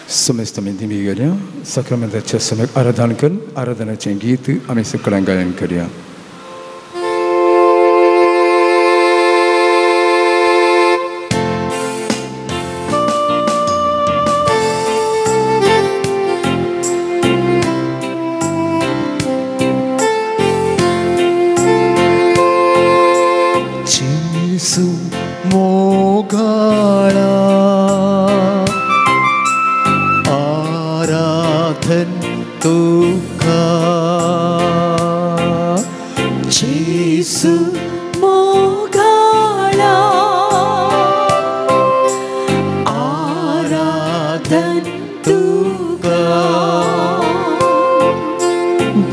Semesta mendimikannya sakramen semek aradankan aradana cenggit ame sekelanggayan karya. Jesu mogala आराधन तुका Jesu mogala आराधन तुका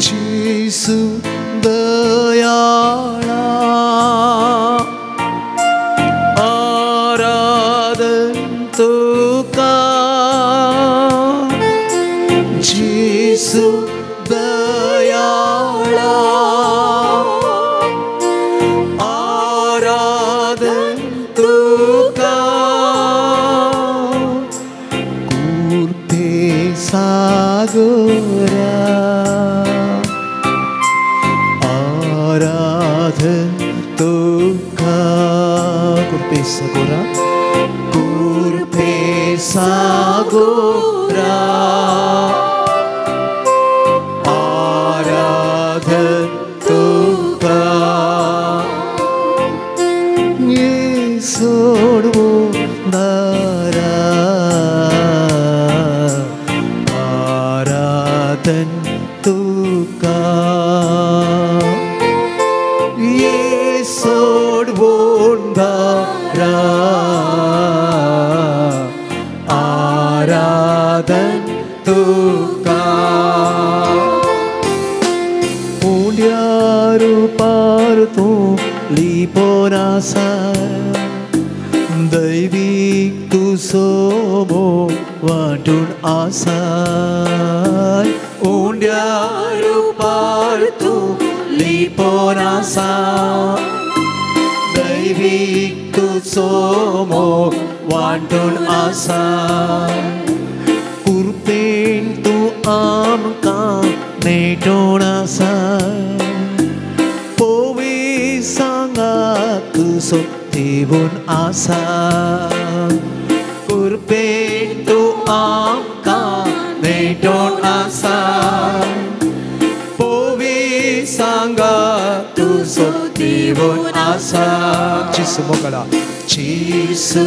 Jesu दयाळा आराधन तुका Jesu दयाळा आराधन तुका कुर्ते सागरा आराधन तुका कुर्ते सागरा कुर्ते सागरा आराधन तुका ये सोडवून दारा आराधन तुका पुण्यारू पार तू लिपोनासा दैविक तू सोमो वाटून आसाय उंड्यारू पार तू लिपोनासा दैविक तू सोमो वाटून आसाय कुर्पेन तू आमका नेटोन आसाय पोवी सांगा तू सो देवून आसा कुर्पेन तू आमका नेटोन आसा पोवी सांगा तू सो देवून आसा जीसु मोगाळा जीसु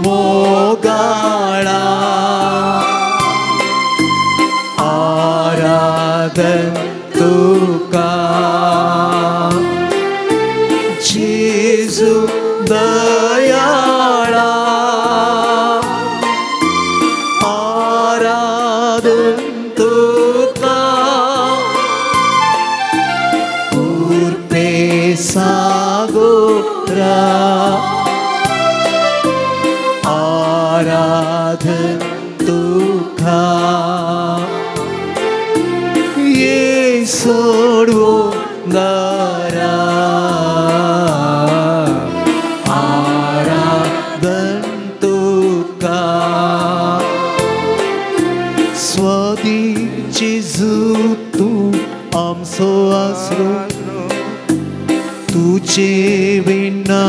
मोगाळा आराधन तुका जीसु दयाळा आराधन तुका कुर्पे सागोरा आराधन तुका ये सोडवो दारा Jesu tu amso asro तुझे बिना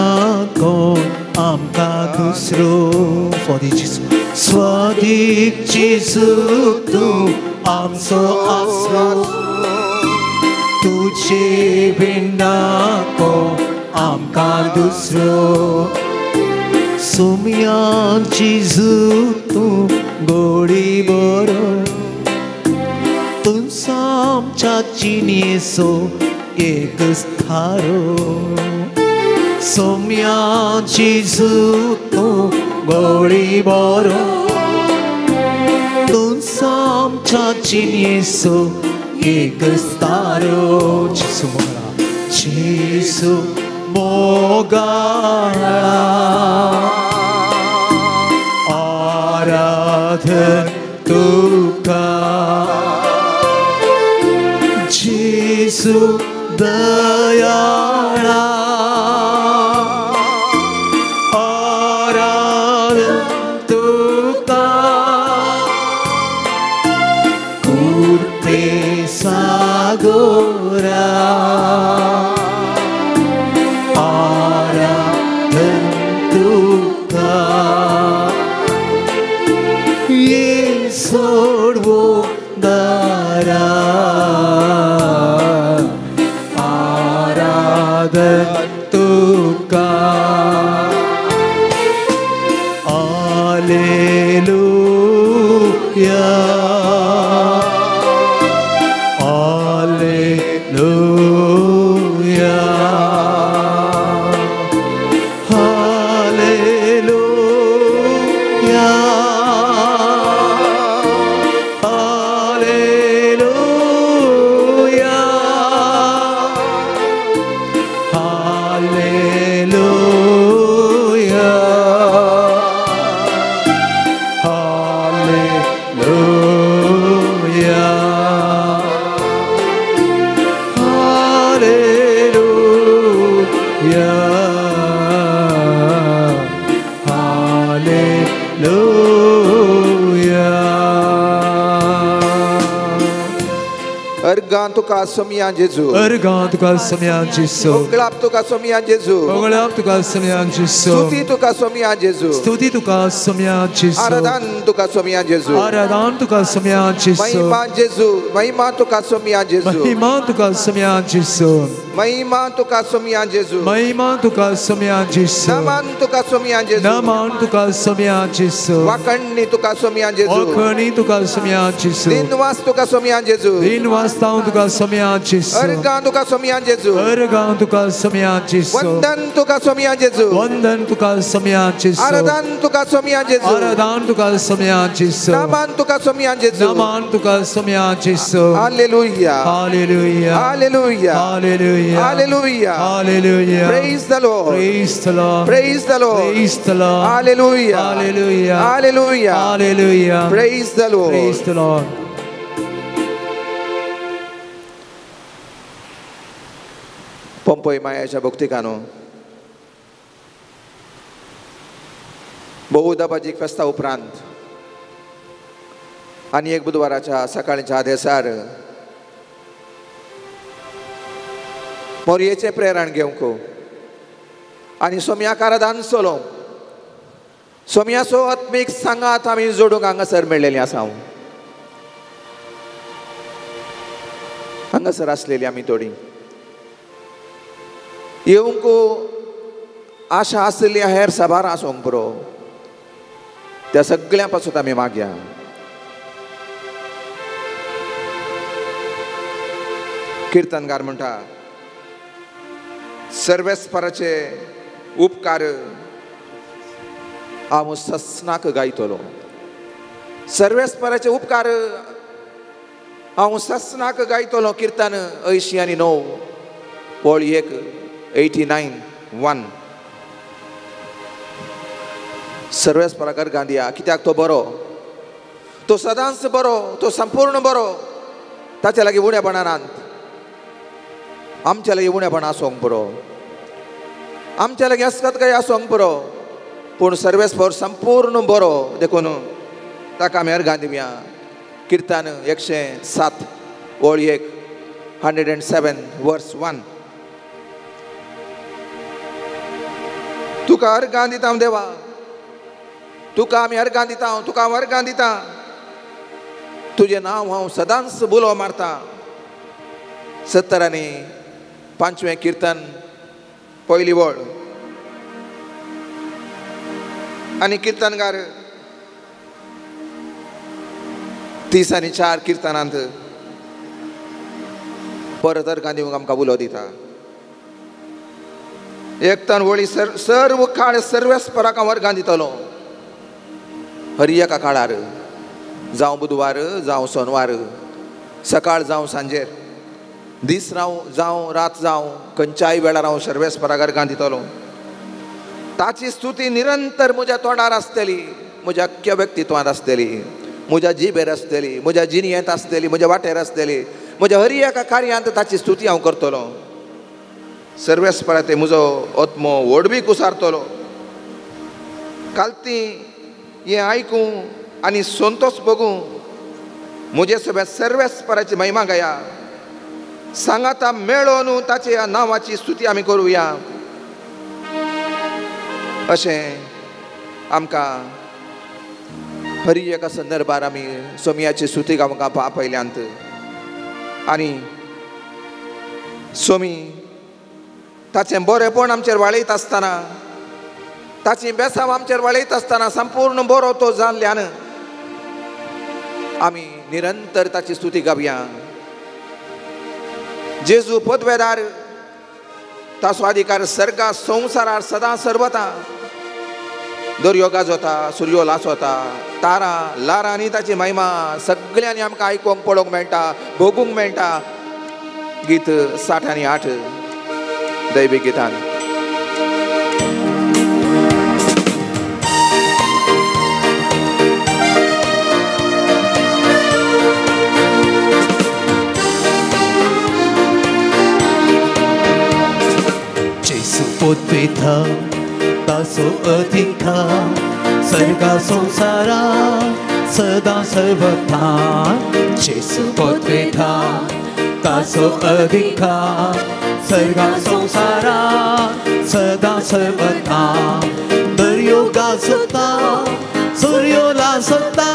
कौन आमका दूसरो स्वादिक Jesu tu amso asro तुझे बिना कौन आमका दूसरो सोमियान Jesu tu गोडी बरो तुम सामचा चिनीसो एक स्थारो सोम्या Jesu तू गोडी बरो तुम सामचा चिनीसो एक स्थारो Jesu मोगाळा आराधन तुका Jesu दयाळा आराधन तुका येसोरा आराधन तुका येसोडवो दारा आराधन तुका Alleluia Alleluia Alleluia Alleluia Ergan tuka somian Jesu. Ergan tuka somian Jesu. Oglap tuka somian Jesu. Oglap tuka somian Jesu. Stuti tuka somian Jesu. Stuti tuka somian Jesu. Aradan tuka somian Jesu. Aradan tuka somian Jesu. Mahima Jesu. Mahima tuka somian Jesu. Mahima tuka somian Jesu. Mahima tuka somian Jesu. Mahima tuka somian Jesu. Naman tuka somian Jesu. Naman tuka somian Jesu. Wakani tuka somian Jesu. Wakani tuka somian Jesu. Dinwas tuka somian Jesu. Dinwas taun tuka somian Jesu. Ergan tuka somian Jesu. Ergan tuka somian Jesu. Wandan tuka somian Jesu. Wandan tuka somian Jesu. Aradan tuka somian Jesu. Aradan tuka somian Jesu. Naman tuka somian Jesu. Naman tuka somian Jesu. Hallelujah. Hallelujah. Hallelujah. Hallelujah. Hallelujah. Hallelujah. Praise the Lord. Praise the Lord. Praise the Lord. Praise the Lord. Hallelujah. Hallelujah. Hallelujah. Hallelujah. Praise the Lord. Praise the Lord. Pompoy मायाच्या भक्तिकानो बहुधा बाजीक फेस्ता उपरांत आणि एक बुधवाराच्या सकाळच्या आदेसार मोरयेचे प्रेरण घेवंक आणि सोम्याक आराधन solo सोम्याचो आत्मीक सांगात आमी जोडूंक हांगासर मेळ्ळेली आसा हांगासर आसलेली आमी थोडी येवंक आशा आसलेली हेर सभार आसूंक पुरो त्या सगळ्यां पासून आमी मागया कीर्तनकार म्हणटा सर्वेस्पराचे उपकार हांव ससनाक गायतलो सर्वेस्पराचे उपकार हांव ससनाक गायतलो कीर्तन 89 ओळ 89:1 सर्वेस्पराकार गांदिया कित्याक तो बरो तो सदांच बरो तो संपूर्ण बरो ताचे लागीं उणेपणांत आमच्या लागीं उणेपण आसूंक पुरो आमच्या लागीं असकत काय आसूंक पुरो पूण सर्वेस्पर संपूर्ण बरो देखून ताका आमी अर्घां दिवया कीर्तन 107 ओळ 107 वर्स 1 तुका अर्घां दिता देवा तुका आमी अर्घां दिता तुका हांव अर्घां दिता तुजें नांव हांव सदांच बुलो मारता 70 आनी 5वें कीर्तन पयली वळ आनी कीर्तनकार 30 आनी 4 कीर्तनांत परत अर्घां दिवंक आमकां बुलो दिता एकतन वळी सर्व काळ सर्वेस्पराक हांव अर्घां दितलो हर एका काळार जावं बुधवार जावं सोनवार सकाळ जावं सांजेर दीस जावं रात जावं खंयच्याय वेळार हांव सर्वेस्पराक अर्घां दितलो ताची स्तुती निरंतर म्हज्या तोंडार आसतली म्हज्या अख्ख्या व्यक्तित्वांत आसतली म्हज्या जिबेर आसतली म्हज्या जिणयेंत आसतली म्हज्या वाटेर आसतली म्हज्या हर एका कार्यांत ताची स्तुती हांव करतलो सर्वेस्परा ते म्हजो आत्मो व्हडवीक उसारतलो कालती हें आयकूं आनी संतोश बगूं म्हजे सगळ्या सर्वेस्पराची महिमा गाया सांगाता मेळोन ताचे ह्या नांवाची स्तुती आमी करुया अशें आमकां हरी एका संदर्भार आमी सोमयाची स्तुती आमकां पयल्यांत आनी सोमी ताचें बरेपण आमचेर वाळयत आसतना ताची बेसांव आमचेर वाळयत आसतना संपूर्ण बरो तो जाल्ल्यान आमी निरंतर ताची स्तुती गावया जेजू पदवेदार ताचो अधिकार सर्गा संवसारार सदां सर्वता दर्यो गाजोता सूर्यो लासोता तारा लारां आनी ताची महिमा सगळ्यांनी आमकां आयकूंक पळोवंक मेळटा भोगूंक मेळटा गीत 60 आनी 8 दैवीक गितान Podpita taso adhika sarga samsara sada sarvata Jesu podpita taso adhika sarga samsara sada sarvata daryo gasata suryo lasata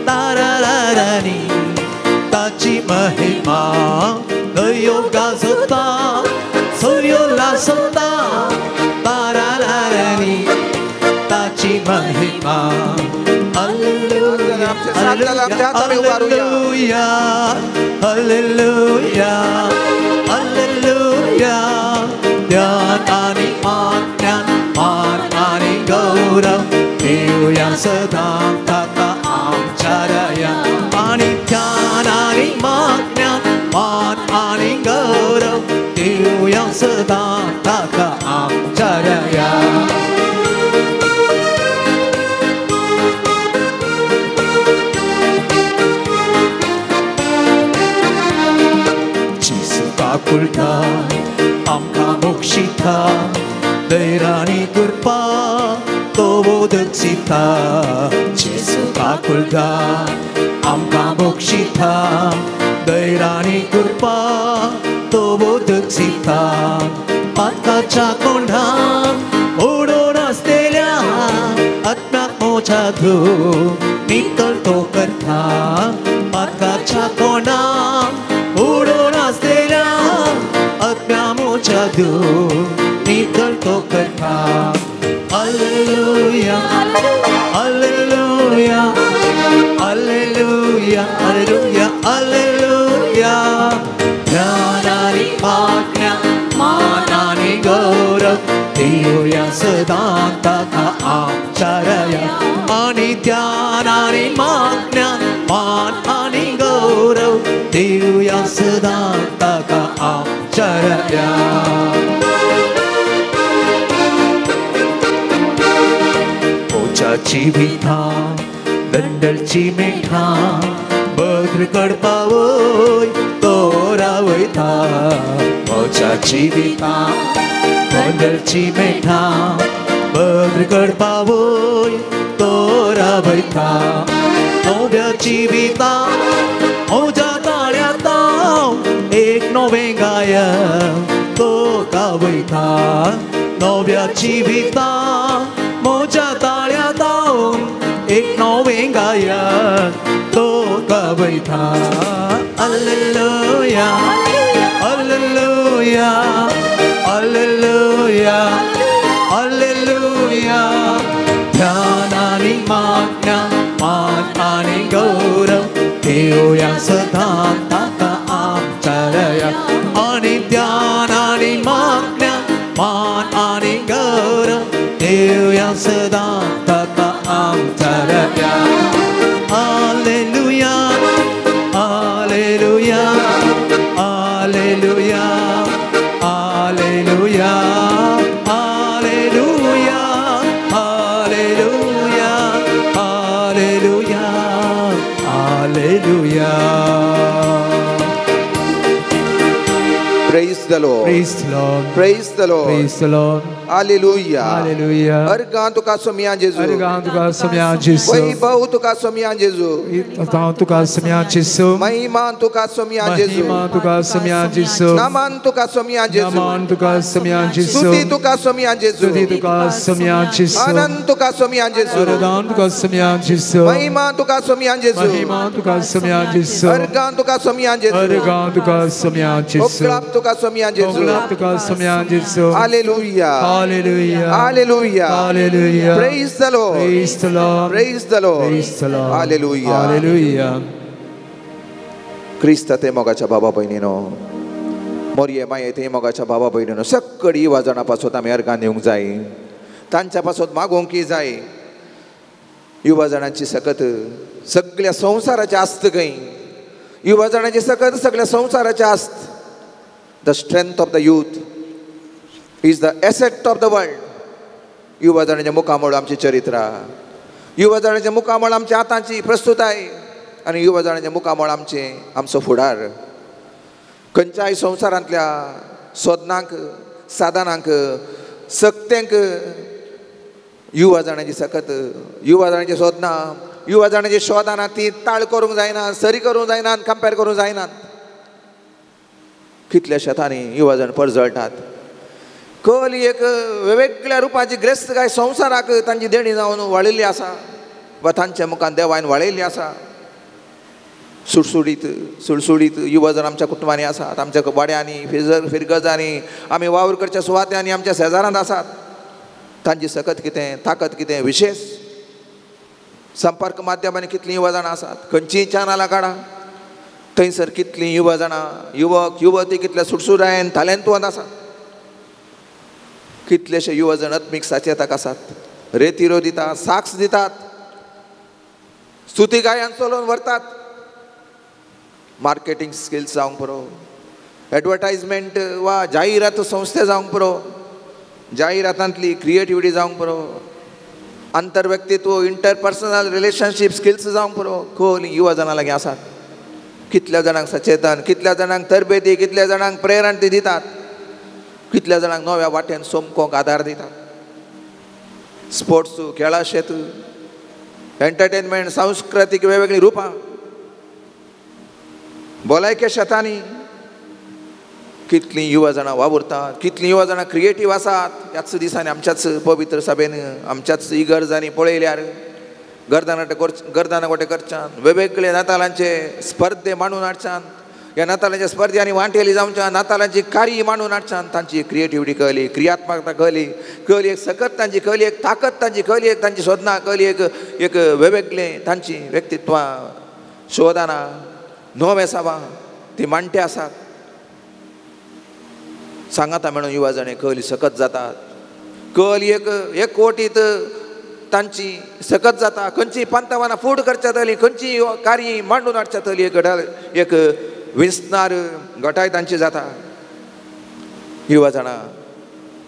tarararani tachi mahima daryo gasata suryo lasata tarararani tachi mahima hallelujah hallelujah hallelujah hallelujah dhyan ani magnan man ani gaurav devuya sada tata amcharaya ani dhyan ani magnan man ani gaurav devuya sada tata amcharaya Kulta amka mokshita dairani kurpa to bodaksita Jesu kulta amka mokshita dairani kurpa to bodaksita patkacha kondham odon astelya atmak mocha dhu nikal to kartha patkacha kondham odon astelya Jadu nikal to kartha hallelujah hallelujah hallelujah hallelujah hallelujah dhanani magna manani gaurav devuya sadanta ka amcharaya ani dhyanani magna manani gaurav devuya sadanta ka amcharaya ओचाची विधा दंडलची मेठा भद्र कडपावय तोरा वयता ओचाची विधा दंडलची मेठा भद्र कडपावय तोरा वयता नव्याची विधा ओजा ताळ्यात एक नवे गायन तो गावयता नव्याची विधा मोजा ताळ्या दाऊन एक नवे गायन तो गावयता हालेलुया हालेलुया हालेलुया हालेलुया ध्यानानी मागण्या मान आणि गौरव देऊया सदा ताका आमचारया आणि ध्यानानी मागण्या मान आणि गौरव देऊया सदा ताका आमचारया hallelujah hallelujah hallelujah hallelujah hallelujah hallelujah hallelujah hallelujah Praise the Lord. Praise the Lord. Praise the Lord. Praise the Lord. Hallelujah. Hallelujah. Argan tuka somian Jesus. Obrigado, God, Senhor Jesus. Vaibhav tuka somian Jesus. Tanto, God, Senhor Jesus. Mahiman tuka somian Jesus. Mahima, tu, God, Senhor Jesus. Naman tuka somian Jesus. Naman, tu, God, Senhor Jesus. Stuti tuka somian Jesus. Stuti, tu, God, Senhor Jesus. Anand tuka somian Jesus. Aradhan, tu, God, Senhor Jesus. Mahiman tuka somian Jesus. Mahima, tu, God, Senhor Jesus. Argan tuka somian Jesus. Obrigado, God, Senhor Jesus. Oklap tuka somian Jesus. Obrigado, God, Senhor Jesus. Hallelujah. Hallelujah. Hallelujah. Hallelujah. Praise the Lord. Praise the Lord. Praise the Lord. Praise the Lord. Hallelujah. Hallelujah. क्रिस्त ते मोगाच्या बाबा बहिणीनो, मोरये माये ते मोगाच्या बाबा बहिणीनो, सगळी युवाजनापासून आम्ही organ येऊंक जाय, तांच्यापासून मागोवंक जाय. युवाजनांची सकत सगळ्या संसाराचे आस्त खंय, युवाजनांची सकत सगळ्या संसाराचे आस्त. The strength of the youth is the asset of the world. युवाजनांच्या मुखामळ आमची चरित्रा, युवाजनांच्या मुखामळ आमच्या आतांची प्रस्तुताय आणि युवाजनांच्या मुखामळ आमचो फुडार. खंयच्याय संवसारांतल्या सोदनांक, साधनांक, सक्त्यांक युवाजनांची सकत, युवाजनांची सोदनां, युवाजनांची शोधां ती ताळ करूंक जायना, सरी करूंक जायना, कंपेर करूंक जायनात. कितल्या शेतांनी युवाजन परजळटात. कल एक वेगवेगळ्या रुपाची ग्रेस्त काय संवसाराक तांची देणी जावन वाळिल्ली आसा वा तांच्या मुखान देवान वाळयल्ली आसा. सुडसुडीत युवजन आमच्या कुटुंबांनी आसात, आमच्या वाड्यांनी, फिरगजांनी, आमी वावर करच्या सुवात्यांनी आमच्या शेजारांत आसात. तांची सकत कितें, ताकद कितें, विशेष संपर्क माध्यमांनी कितलीं युवजनां आसात. खंयचीय चॅनलां काडा, थंयसर कितलीं युवजनां, युवक युवती कितल्या सुटसुटायेन टॅलेंटवंत आसात. कितलेशे युवजन आत्मीक साचेताक आसात, रेतिरो दितात, साक्ष दितात, स्तुती गायन चलोवन व्हरतात. मार्केटिंग स्किल्स जावंक पुरो, एडवर्टायजमेंट वा जाहिरात संस्थे जावंक पुरो, जाहिरातांतली क्रिएटिविटी जावंक पुरो, आंतरव्यक्तित्व इंटरपर्सनल रिलेशनशीप स्किल्स जावंक पुरो. खोल युवजनां लागीं आसात. कितल्या जाणांक सचेतन, कितल्या जाणांक तरबेती, कितल्या जाणांक प्रेरणा ती दितात, कितल्या जाणांक नव्या वाटेन सोमकोंक आदार दितात. स्पोर्ट्स, खेळा क्षेत्र, एंटरटेनमेंट, सांस्कृतीक वेगवेगळी रुपां, भलायके शेतांनी कितलीं युवजनां वावुरतात, कितलीं युवजनां क्रिएटीव आसात. ह्याच दिसांनी आमच्याच पवित्र सभेन, आमच्याच इगर्जांनी पळयल्यार गर्दानाकोटे करच्यान, वेगवेगळे नातालांचे स्पर्धे मांडून हाडच्यान, ह्या नातालांच्या स्पर्धांनी वांटेली जावच्यान, नातालांची कार्य मांडून हाडच्यान तांची क्रिएटिविटी कळली, क्रियात्मकता कळली, एक सकत तांची कळली, एक ताकद तांची कळली, एक तांची सोदनां कळली, एक वेगवेगळे तांची व्यक्तित्वां, शोधाना, नवे सावा ती मांडटे आसात. सांगाता मेळून युवाजणे कळली सकत जातात. कळली एक कोटीत तांची सकत जाता. खंयची पंतवाना फूड करच्या तली, खंयची कार्य मांडून हाडच्या तली एक विंसणार घटाय तांची जाता. युवाजनां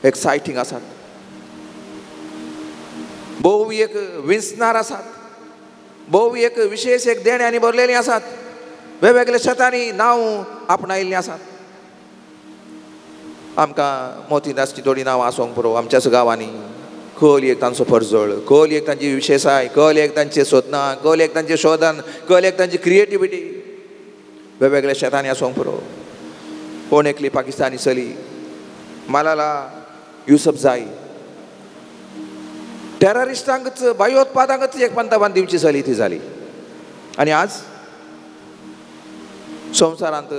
एक्सायटींग आसात, भोव एक विंसणार आसात, भोव एक विशेष एक देण्यांनी भरलेली आसात. वेगवेगळ्या शेतांनी नांव आपणायिल्लीं आसात. आमकां मोतीदासची थोडी नांवां आसूंक पुरो आमच्याच गांवांनी. खल एक तांचो परजळ, खल एक तांची विशेषाय, खल एक तांचे सोदनां, खल एक तांचें शोधन, खल एक तांची क्रिएटिविटी वेगवेगळ्या शेतांनी आसूंक पुरो. कोण एकली पाकिस्तानी चली, मालाला युसुफजाई, टेररिस्टांकच भयोत्पादकांकच एक पंतवान दिवची चली ती जाली. आनी आज संवसारांत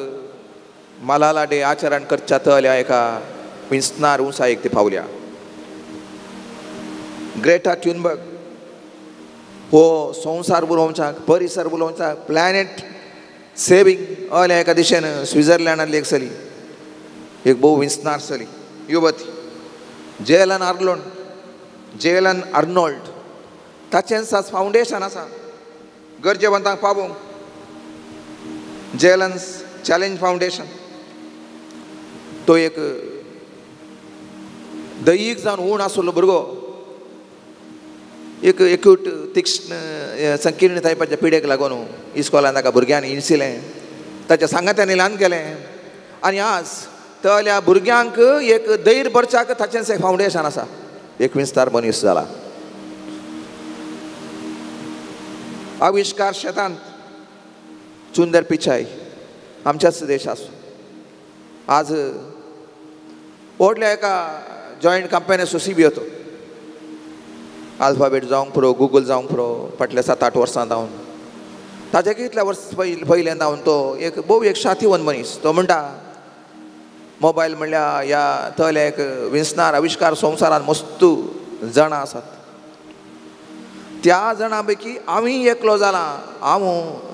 मलाला डे आचरण करच्या तल्या एका विंसणार उंचायेक ती पावल्या. ग्रेटा थुनबर्ग हो संवसार बुलोवच्याक, परिसर बुलोवच्याक, प्लॅनेट सेविंग अल्या एका दिशेन स्वित्झर्लंडांतली एक चली, एक भोव विंसणार चली युवती. जेलन आर्नोल्ड ताचें फावंडेशन आसा गरजेवंतांक पावोवंक. जेलन्स चॅलेंज फावंडेशन तो एक दैहीक जावन उण आसलो भुरगो, एक एक्यूट तीक्ष्ण संकीर्ण टायपाच्या पिडेक लागून इस्कॉलान ताका भुरग्यांनी हिणसिलें, ताच्या सांगात्यांनी ल्हान केलें. आनी आज तल्या भुरग्यांक एक धैर्य भरच्याक ताचेंच एक फावंडेशन आसा. 21 मनीस जाला. आविष्कार शेतांत सुंदर पिचाय आमच्याच देशात आज व्हडल्या एका जॉयंट कंपनी सीबी येतो. अल्फाबेट जावंक पुरो, गुगल जावंक पुरो, फाटल्या 7-8 वर्सां जावन ताचे कितल्या वर्स पयलें जावन तो एक भोव एक शातीवन मनीस. तो म्हणटा मोबायल म्हणल्यार ह्या तल्या एक विस्नार आविष्कार संवसारान मस्तू जाणां आसात. त्या जाणां पैकी हांवूय एकलो जाला. हांव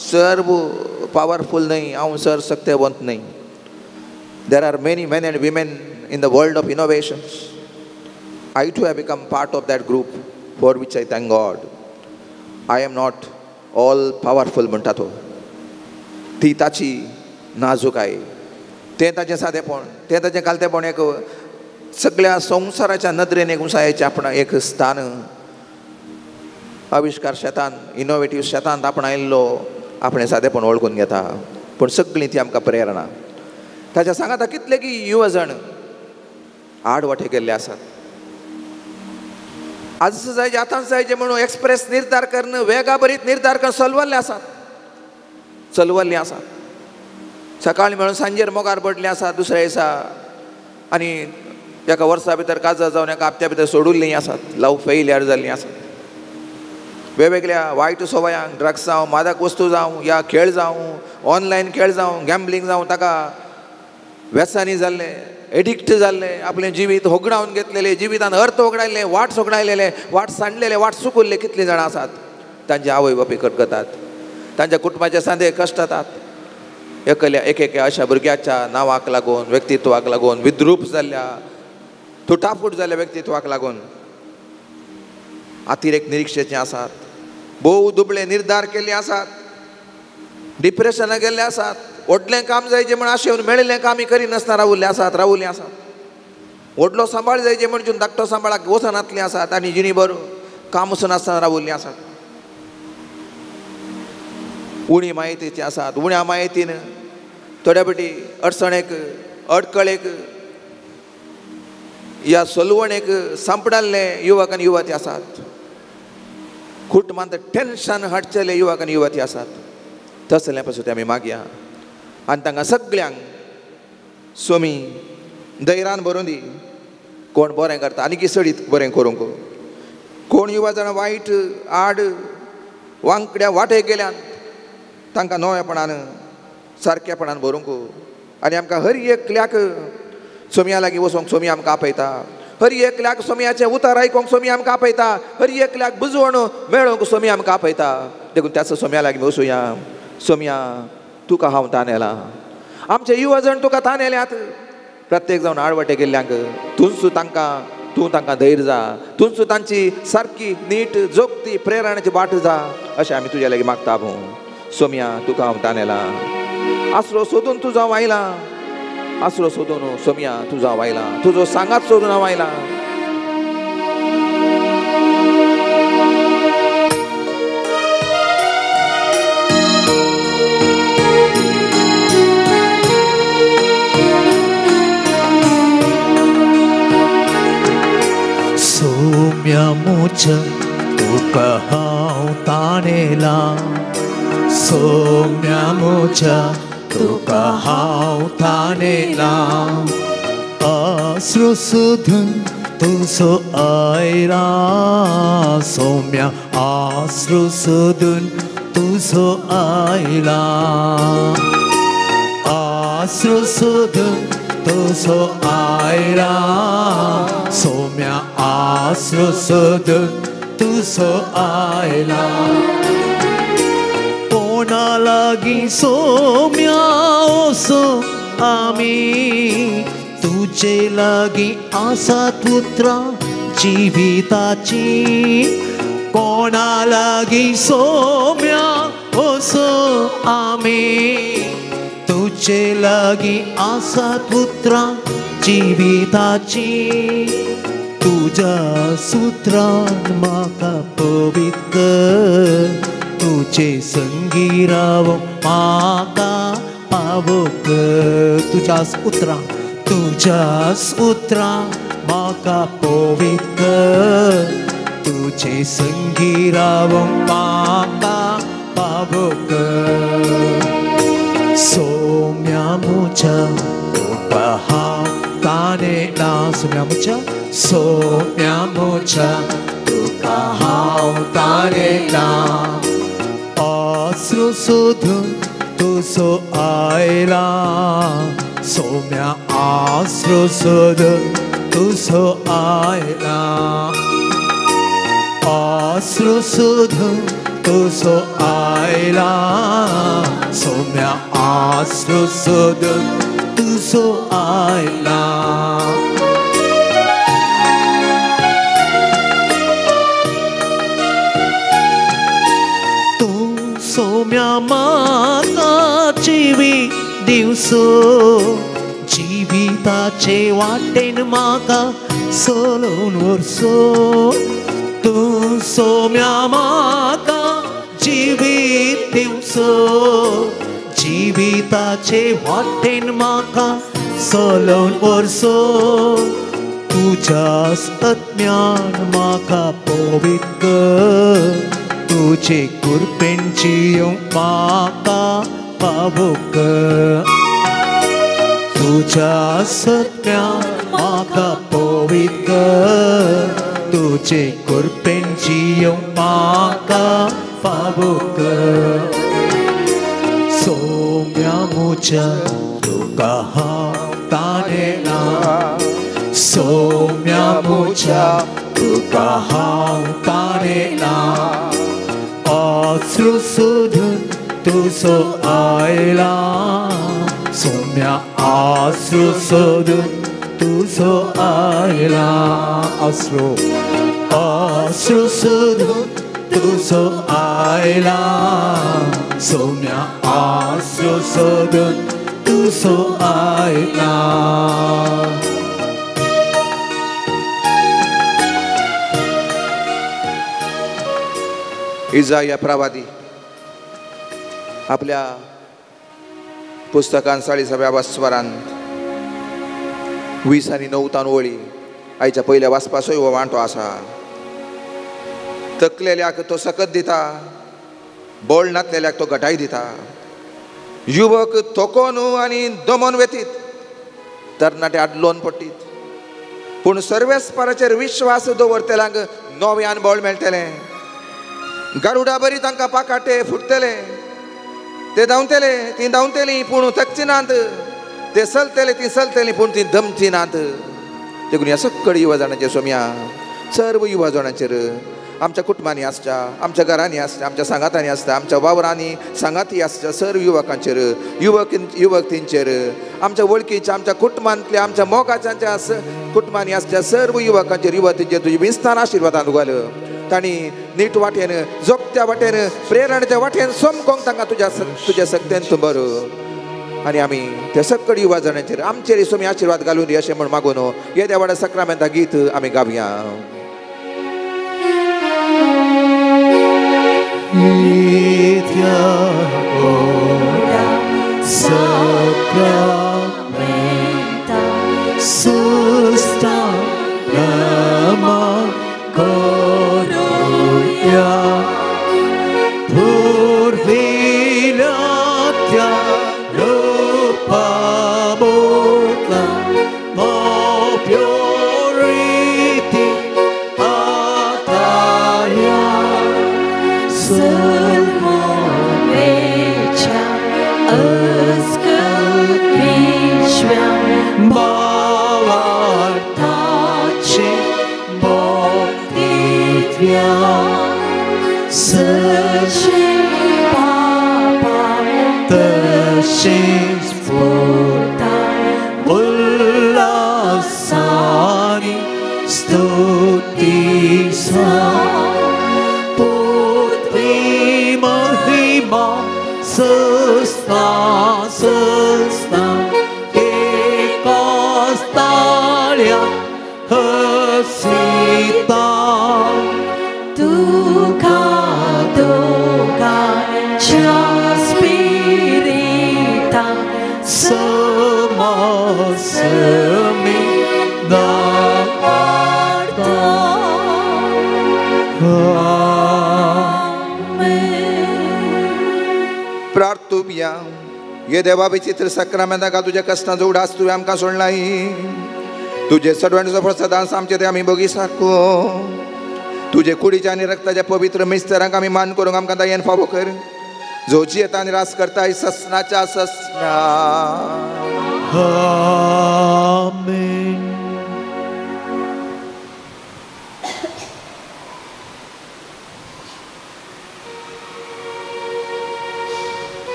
सर्व पावरफूल न्हय, हांव सर शक्तिवंत न्हय. There are many men and women in the world of innovations. I too have become part of that group, for which I thank God. I am not all powerful म्हणटा तो. ती ताची नाजूकाय, तें ताचें सादेपण, तें ताचें कालतेपण एक सगळ्या संवसाराच्या नदरेन एक उंचायेचें आपण एक स्थान आविष्कार शेतांत इनोवेटीव शेतांत आपण आयिल्लो आपणें सादेपण वळखून घेता. पूण सगळीं ती आमकां प्रेरणा. ताच्या सांगाता कितले की युवा जण आडवाटे गेल्ले आसात. आज जायचे आतांच जायचे म्हणून एक्सप्रेस निर्धार करून वेगा बरीत निर्धार करून चलवल्ले आसात. सकाळी मेळून सांजेर मोगार पडले आसात दुसऱ्या दिसा आनी एका वर्सा भितर काजार जावन एका हप्त्या भितर सोडुल्लीं आसात. लव फेलियर जाल्लीं आसात. वेगवेगळ्या वायट सवयांक ड्रग्स जावं, मादक वस्तू जावं, या खेळ जावं, ऑनलायन खेळ जावं, गॅम्बलिंग जावं, ताका व्यसनी जाल्ले, एडिक्ट जाल्ले, आपलें जिवीत होगडावन घेतलेले, जिवितान अर्थ होगडायले, वाट सोगडायलेले, वाट सांडलेले, वाट चुकल्ले कितलीं जाणां आसात. तांचे आवय बापूय करतात, तांच्या कुटुंबाचे सांदे कश्ट जातात. एकेक्या अशा भुरग्याच्या नांवाक लागून, व्यक्तित्वाक लागून, विद्रूप जाल्ल्या, तुटाफूट जाल्ल्या व्यक्तित्वाक लागून अतिरेक निरीक्षेचे आसात. भोव दुबळे निर्धार केल्ले आसात. डिप्रेशनाक गेल्ले आसात. व्हडलें काम जायचें म्हण आशेवन मेळिल्लें कामी करिनासतना रावुल्ले आसात. व्हडलो सांबाळ जायचें म्हणून धाकटो सांबाळाक वचनातलीं आसात आनी जिणीभर काम वचनासतना रावुल्लीं आसात. उणी मायेतीचे आसात. उण्या मायेतीन थोड्या फावटी अडचणेक, अडकळेक, ह्या सलवणेक सांपडाल्ले युवक आनी युवती आसात. कुटुंबांत टेन्शन हाडचेले युवक आनी युवती आसात. तसले पासून आमी मागया आनी तांकां सगळ्यांक सोमी धैर्यान भरून दी. कोण बरें करता आनी किसडीत बरें करूंक, कोण युवा जाणां वायट आड वांकड्या वाटेक गेल्यात तांकां नवेपणान सारकेपणान भरूंक आनी आमकां हर एकल्याक सोमया लागीं वचोंक सोमी आमकां आपयता. हर एकल्याक सोमयाचें उतर आयकोंक सोमी आमकां आपयता. हर एकल्याक बुजवण मेळोवंक सोमी आमकां आपयता. देखून त्याच सोम्या लागीं वचुया. सोमया तुका हांव तानेलां. आमचे युवा जण तुका तानेल्यात. प्रत्येक जावन आडवाटे गेल्ल्यांक तूं तांकां धैर्य जा. तूंच तांची सारकी नीट जोगती प्रेरणाची वाट जा अशें आमी तुज्या लागीं मागता. सोमया तुका हांव तानेलां. आसरो सोदून तूं जावं आयलां. आसरो सोदून सोमया तूं जावं आयलां. तुजो सांगात सोदून हांव आयलां. सोम्या मुझ तुका हांव ताणेलां. सोम्या मुझ तुका हांव ताणेलां. आसरो सोदून तुजो आयलां. सोम्या आसरो सोदून तुजो आयलां. आसरो सोदून तुजो आयलां. सोम्या आसरो सोदून तुजो आयलां. कोणा लागीं सोम्या वचो आमी. तुजे लागीं आसात उतरां जिविताची. कोणा लागीं सोम्या वचो आमी. तुजे लागीं आसात उतरां जिविताची. तुज्या सुत्रान म्हाका पवित्र. तुजे संगी रावो म्हाका पावोक. तुज्या उतरां तुझ्याच उतरा म्हाका पवित्र तुझे संगी रावंक म्हाका पावक सोम्या मुझ्या तुका हांव ताणेला सोम्या मुझ्या तुका हांव ताणेला अश्रू सोदून तुजो आयला सोम्या अश्रू सोदून तुजो आयला अश्रू सोदून तुजो आयला सोम्या अश्रू सोदून तुजो आयला सोम्या म्हाका जिवी दिवसो जिविताचे वाटेन म्हाका चलोवन व्हरसो तूं सोम्या म्हाका जिवीत दिवसो जिविताचे वाटेन म्हाका चलोवन व्हरसो तुज्याच आत्म्यान म्हाका पवित्र तुझे कृपेन जियोंक म्हाका पावक तुझ्या सत्म्यान म्हाका पवित्र तुझे कृपेन जियोंक म्हाका पावक सोम्या मुझ्या तुका हांव ताणेला सोम्या मुझ्या तुका हांव ताणेला अश्रू सोदून तुजो आयला सोम्या अश्रू सोदून तुजो आयला अश्रू सोदून तुजो आयला सोम्या अश्रू सोदून तुजो आयला इजाया प्रवादी आपल्या पुस्तकान 40व्या स्वरांत 20 आनी 9 वळी आयच्या पयल्या वाचपाचोय हो वांटो आसा तकलेल्याक तो सकत दिता बोळ नातलेल्याक तो घटाय दिता युवक तोकोन आनी दमोन वेतीत तरणाटे आडलोन पडटीत पूण सर्वेस्पराचेर विश्वास दवरतल्यांक नव्यान बळ मेळटलें गारुडा बरी तांकां पाकाटे फुटतले ते धांवतले ती धांवतली पूण थकची नात ते चलतले ती चलतली पूण ती दमची नात देखून ह्या सकळ युवा जाणांचेर सोम्या सर्व युवा जाणांचेर आमच्या कुटुंबांनी आसच्या आमच्या घरांनी आसच्या आमच्या सांगातांनी आसता आमच्या वावरांनी सांगाती आसच्या सर्व युवकांचेर युवतींचेर आमच्या वळखीच्या आमच्या कुटुंबांतल्या आमच्या मोगाच्या कुटुंबांनी आसच्या सर्व युवकांचेर युवतींचेर तुजी विस्तार आशिर्वादान घाल तांणी नीट वाटेन जोगत्या वाटेन प्रेरणेच्या वाटेन सोमकोंक तांकां तुज्या सक्तेन तूं बरो आनी आमी त्या सकळ युवा जाणांचेर आमचेर सोमी आशिर्वाद घालून दी अशें म्हण मागून हे देवाच्या सक्रामेंता गीत आमी गावया Somos प्रार्थुया ये देवा विचित्र सक्रामेंताका तुझ्या कष्टाचो उडास तुवें आमकां सोडलाय तुझे सडवणचो प्रसादांस आमचे ते आमी बगी सारको तुझे कुडीच्या आनी रक्ताच्या पवित्र मिस्तरांक आमी मान करूंक आमकां दायेन फावो कर जोची येता आनी रास करता ससनाच्या ससना आमेन.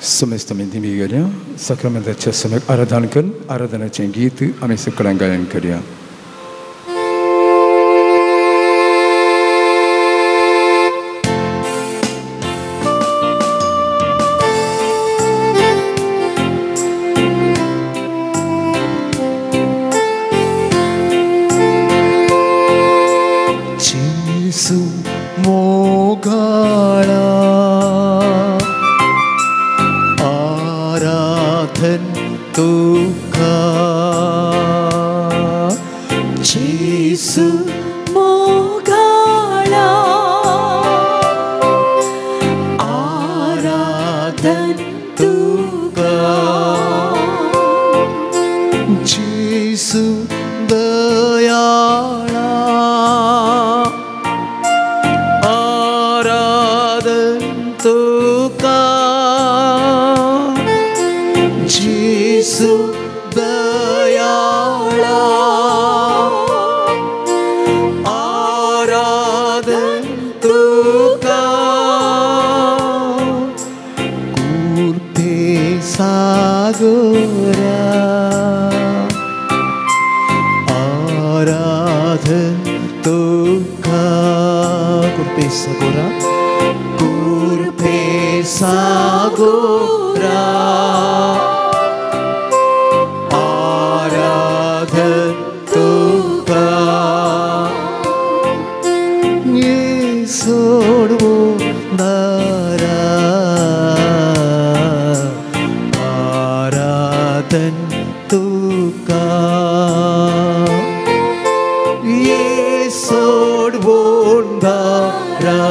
समस्तमें दिमिगल्या साक्रामेंताच्या समेक आराधना करून आराधनाचें गीत आमी सगळ्यांक गायन करया. जेसू मोगाळा तुका जेसू मोगाळा आराधन तुका जेसू दयाळा आराधन तुका जेसू दयाळा आराधन तुका कुर्ते सागरा आराधन तुका कुर्ते सागरा कुर्ते सागरा तुका सोडवो नारा आराधन तुका ये सोडवो नारा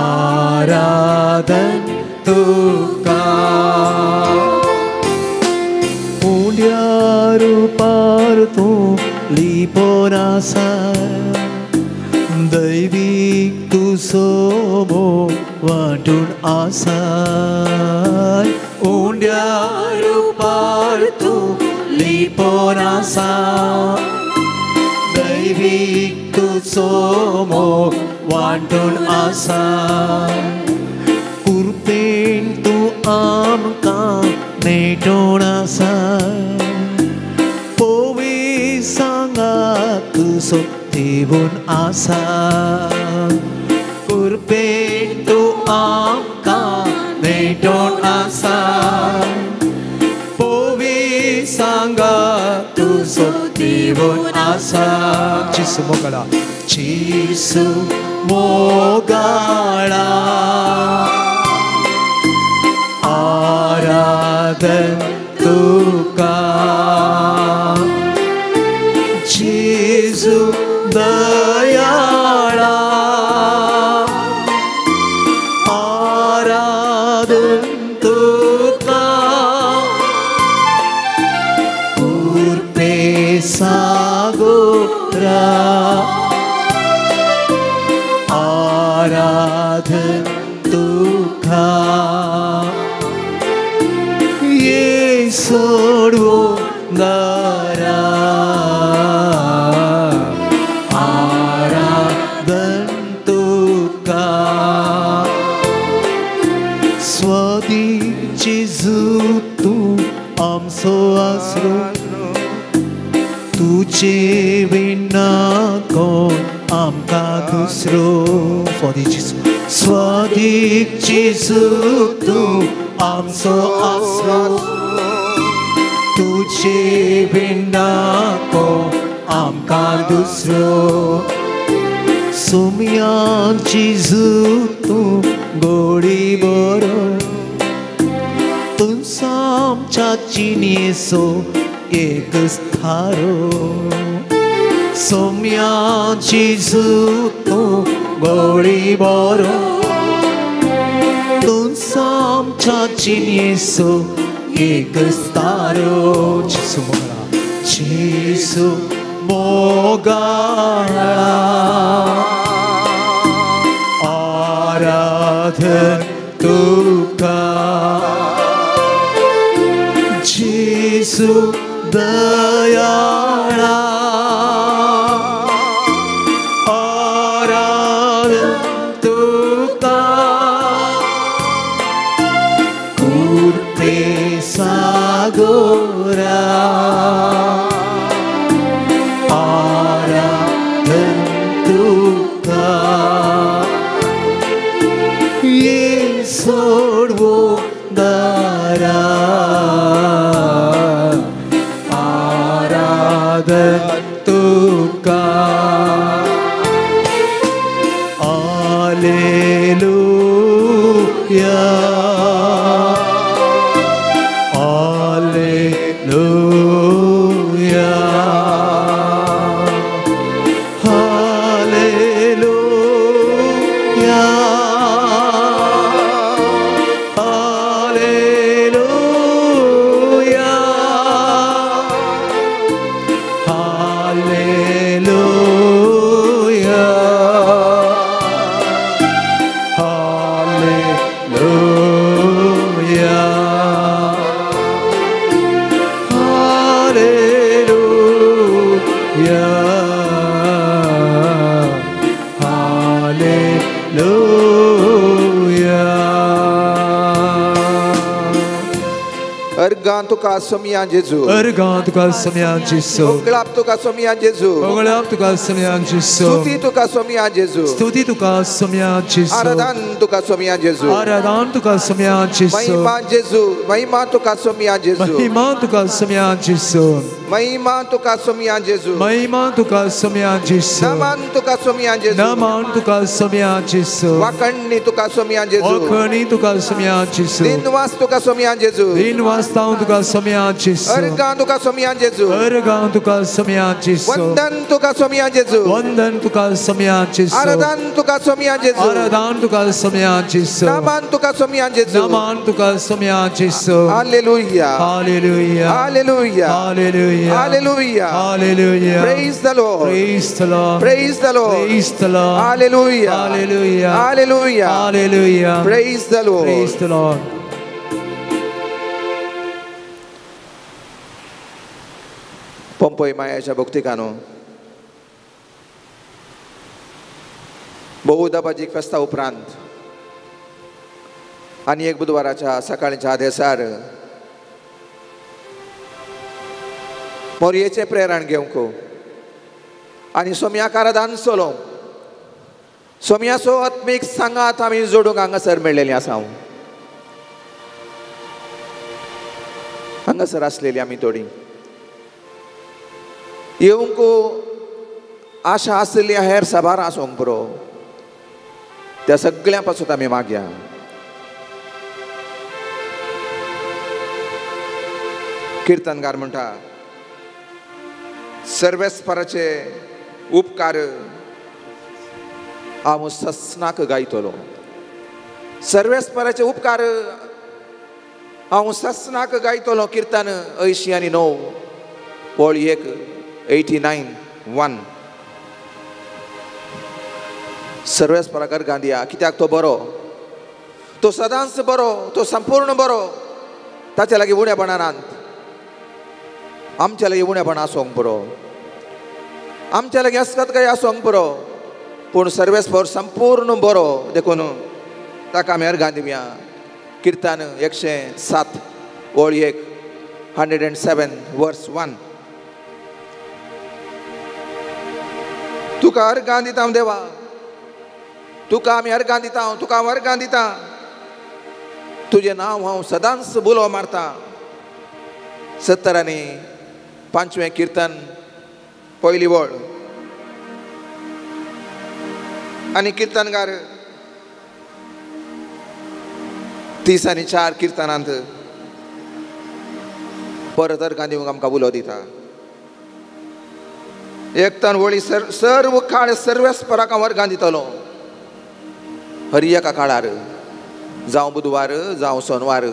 आराधन तुका रूपारतो लिपोनासा दैविक तुसो मो वाटून आसाय उंड्या रूपारतो लिपोनासा दैविक तुसो मो वाटून आसाय कुर्पेन तू आमकां मेटोन आसाय तुसो देवून आसा कुर्पेन तू आमकां मेटोन आसा पोवी सांगा तुसो देवून आसा जेसू मोगाळा जेसू मोगाळा आराधन तुका जेसू दयाळा आराधन तुका कुर्पे सागोरा आराधन तुका ये सोडवो नारा आराधन तुका स्वादी जेजू तूं आमचो आसरो तुजे विना कोण आमकां दुसरो स्वादीक जेजू तूं आमचो आसरो तुजे विना कोण आमकां दुसरो सोम्या जेजू तूं गोडी बरो तुमचो आमच्या जिणेचो एकच थारो सोम्या जेजू तूं गोडी बरो तुमचो आमच्या जिणेचो एकच थारो जेजू मोगळा जेजू मोगळा आराधन तुका जेजू दयाळा आराधन तुका कृपे सागोरा आराधन तुका ये सोडवो दारा आराधन तुका Alleluia Alleluia Alleluia Alleluia Alleluia Alleluia Ergan tuka somia Jezu. Ergan tuka somia Jesu. Oglap tuka somia Jezu. Oglap tuka somia Jesu. Stuti tuka somia Jezu. Stuti tuka somia Jesu. Aradan tuka somia Jezu. Aradan tuka somia Jesu. Mahima Jezu. Mahima tuka somia Jezu. Mahima tuka somia Jesu. Mahima tuka somia Jezu. Mahima tuka somia Jesu. Naman tuka somia Jezu. Naman tuka somia Jesu. Wakani tuka somia Jezu. Wakani tuka somia Jesu. Dinwas tuka somia Jezu. Dinwas taun tuka somia Jesu. Ergan tuka somia Jezu. Ergan tuka somia Jesu. Wandan tuka somia Jezu. Wandan tuka somia Jesu. Aradan tuka somia Jezu. Aradan tuka somia Jesu. Naman tuka somia Jezu. Naman tuka somia Jesu. Hallelujah. Hallelujah. Hallelujah. Hallelujah. Hallelujah. Hallelujah. Praise the Lord. Praise the Lord. Praise the Lord. Praise the Lord. Hallelujah. Hallelujah. Hallelujah. Hallelujah. Praise the Lord. Praise the Lord. Pompoy मायाच्या भक्तिकानो बहुधा बाजीक फेस्ता उपरांत आनी एक बुधवाराच्या सकाळच्या आदेसार मोरयेचे प्रेरण घेवंक आनी सोम्याक आराधन चलोवंक सोम्याचो आत्मीक सांगात आमी जोडूंक हांगासर मेळ्ळेलीं आसा हांगासर आसलेलीं आमी थोडीं येवंक आशा आसलेली हेर सभार आसूंक पुरो त्या सगळ्यां पासून आमी मागया कीर्तनकार म्हणटा सर्वेस्पराचे उपकार हांव ससनाक गायतलो सर्वेस्पराचे उपकार हांव ससनाक गायतलो कीर्तन 89 पोळ 89:1 सर्वेस्पराकार गांदिया कित्याक तो बरो तो सदांच बरो तो संपूर्ण बरो ताचे लागीं उणेपणांत आमच्या लागीं उणेपणां आसूंक पुरो आमच्या लागीं अस्कतकाय आसूंक पुरो पूण सर्वेस्पर संपूर्ण बरो देखून ताका आमी अर्घां दिवया कीर्तन 107 ओळ 1 107 वर्स 1. तुका अर्गां दिता देवा, तुका आमी अर्गां दिता, तुका हांव अर्गां दिता. तुजें नांव हांव सदांच बुलो मारता. 70 आनी 5वें कीर्तन पयली ओळ. आनी कीर्तनगार 30 आनी 4 कीर्तनांत परत अर्गां दिवंक आमकां उलो दिता. एकतन वळी सर्व काळ सर्वेस्पराक हांव अर्गां दितलो. हर एका काळार, जावं बुधवार जावं सोनवार,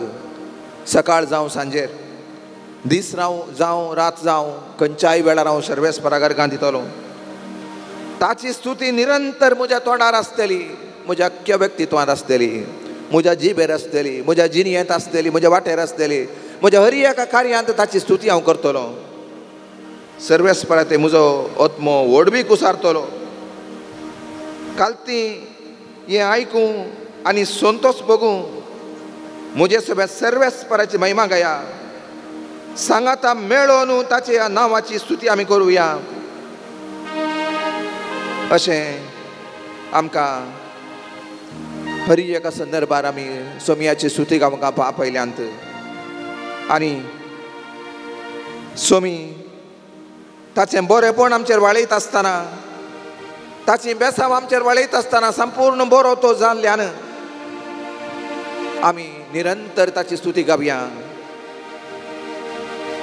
सकाळ जावं सांजेर, दीस जावं रात जावं, खंयच्याय वेळार हांव सर्वेस्पराक अर्गां दितलो. ताची स्तुती निरंतर म्हज्या तोंडार आसतली, म्हज्या अख्ख्या व्यक्तित्वांत आसतली, म्हज्या जिबेर आसतली, म्हज्या जिणयेंत आसतली, म्हज्या वाटेर आसतली. म्हज्या हर एका कार्यांत ताची स्तुती हांव करतलो. सर्वेस्परा ते म्हजो आत्मो व्हडवीक कुसारतलो. कालती हें आयकूं आनी संतोश बगूं म्हजे सगळ्या सर्वेस्पराची महिमा गाया. सांगाता मेळोन ताचे ह्या नांवाची स्तुती आमी करुया. अशें आमकां हर एका संदर्भार आमी सोमयाची स्तुती आमकां पयल्यांत. आनी सोमी ताचें बरेपण आमचेर वाळयत आसतना, ताची बेसांव आमचेर वाळयत आसतना संपूर्ण बरो तो जाल्ल्यान आमी निरंतर ताची स्तुती गावया.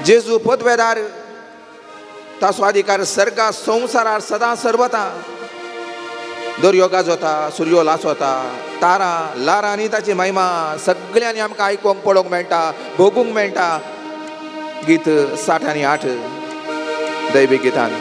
जेजू पदवेदार, ताचो अधिकार सर्गा संवसारार सदां सर्वता. दर्यो गाजोता, सूर्यो लासोता, तारा लारांनी ताची महिमा सगळ्यांनी आमकां आयकूंक पळोवंक मेळटा, भोगूंक मेळटा. गीत 60 आनी 8 दैवीक गितान.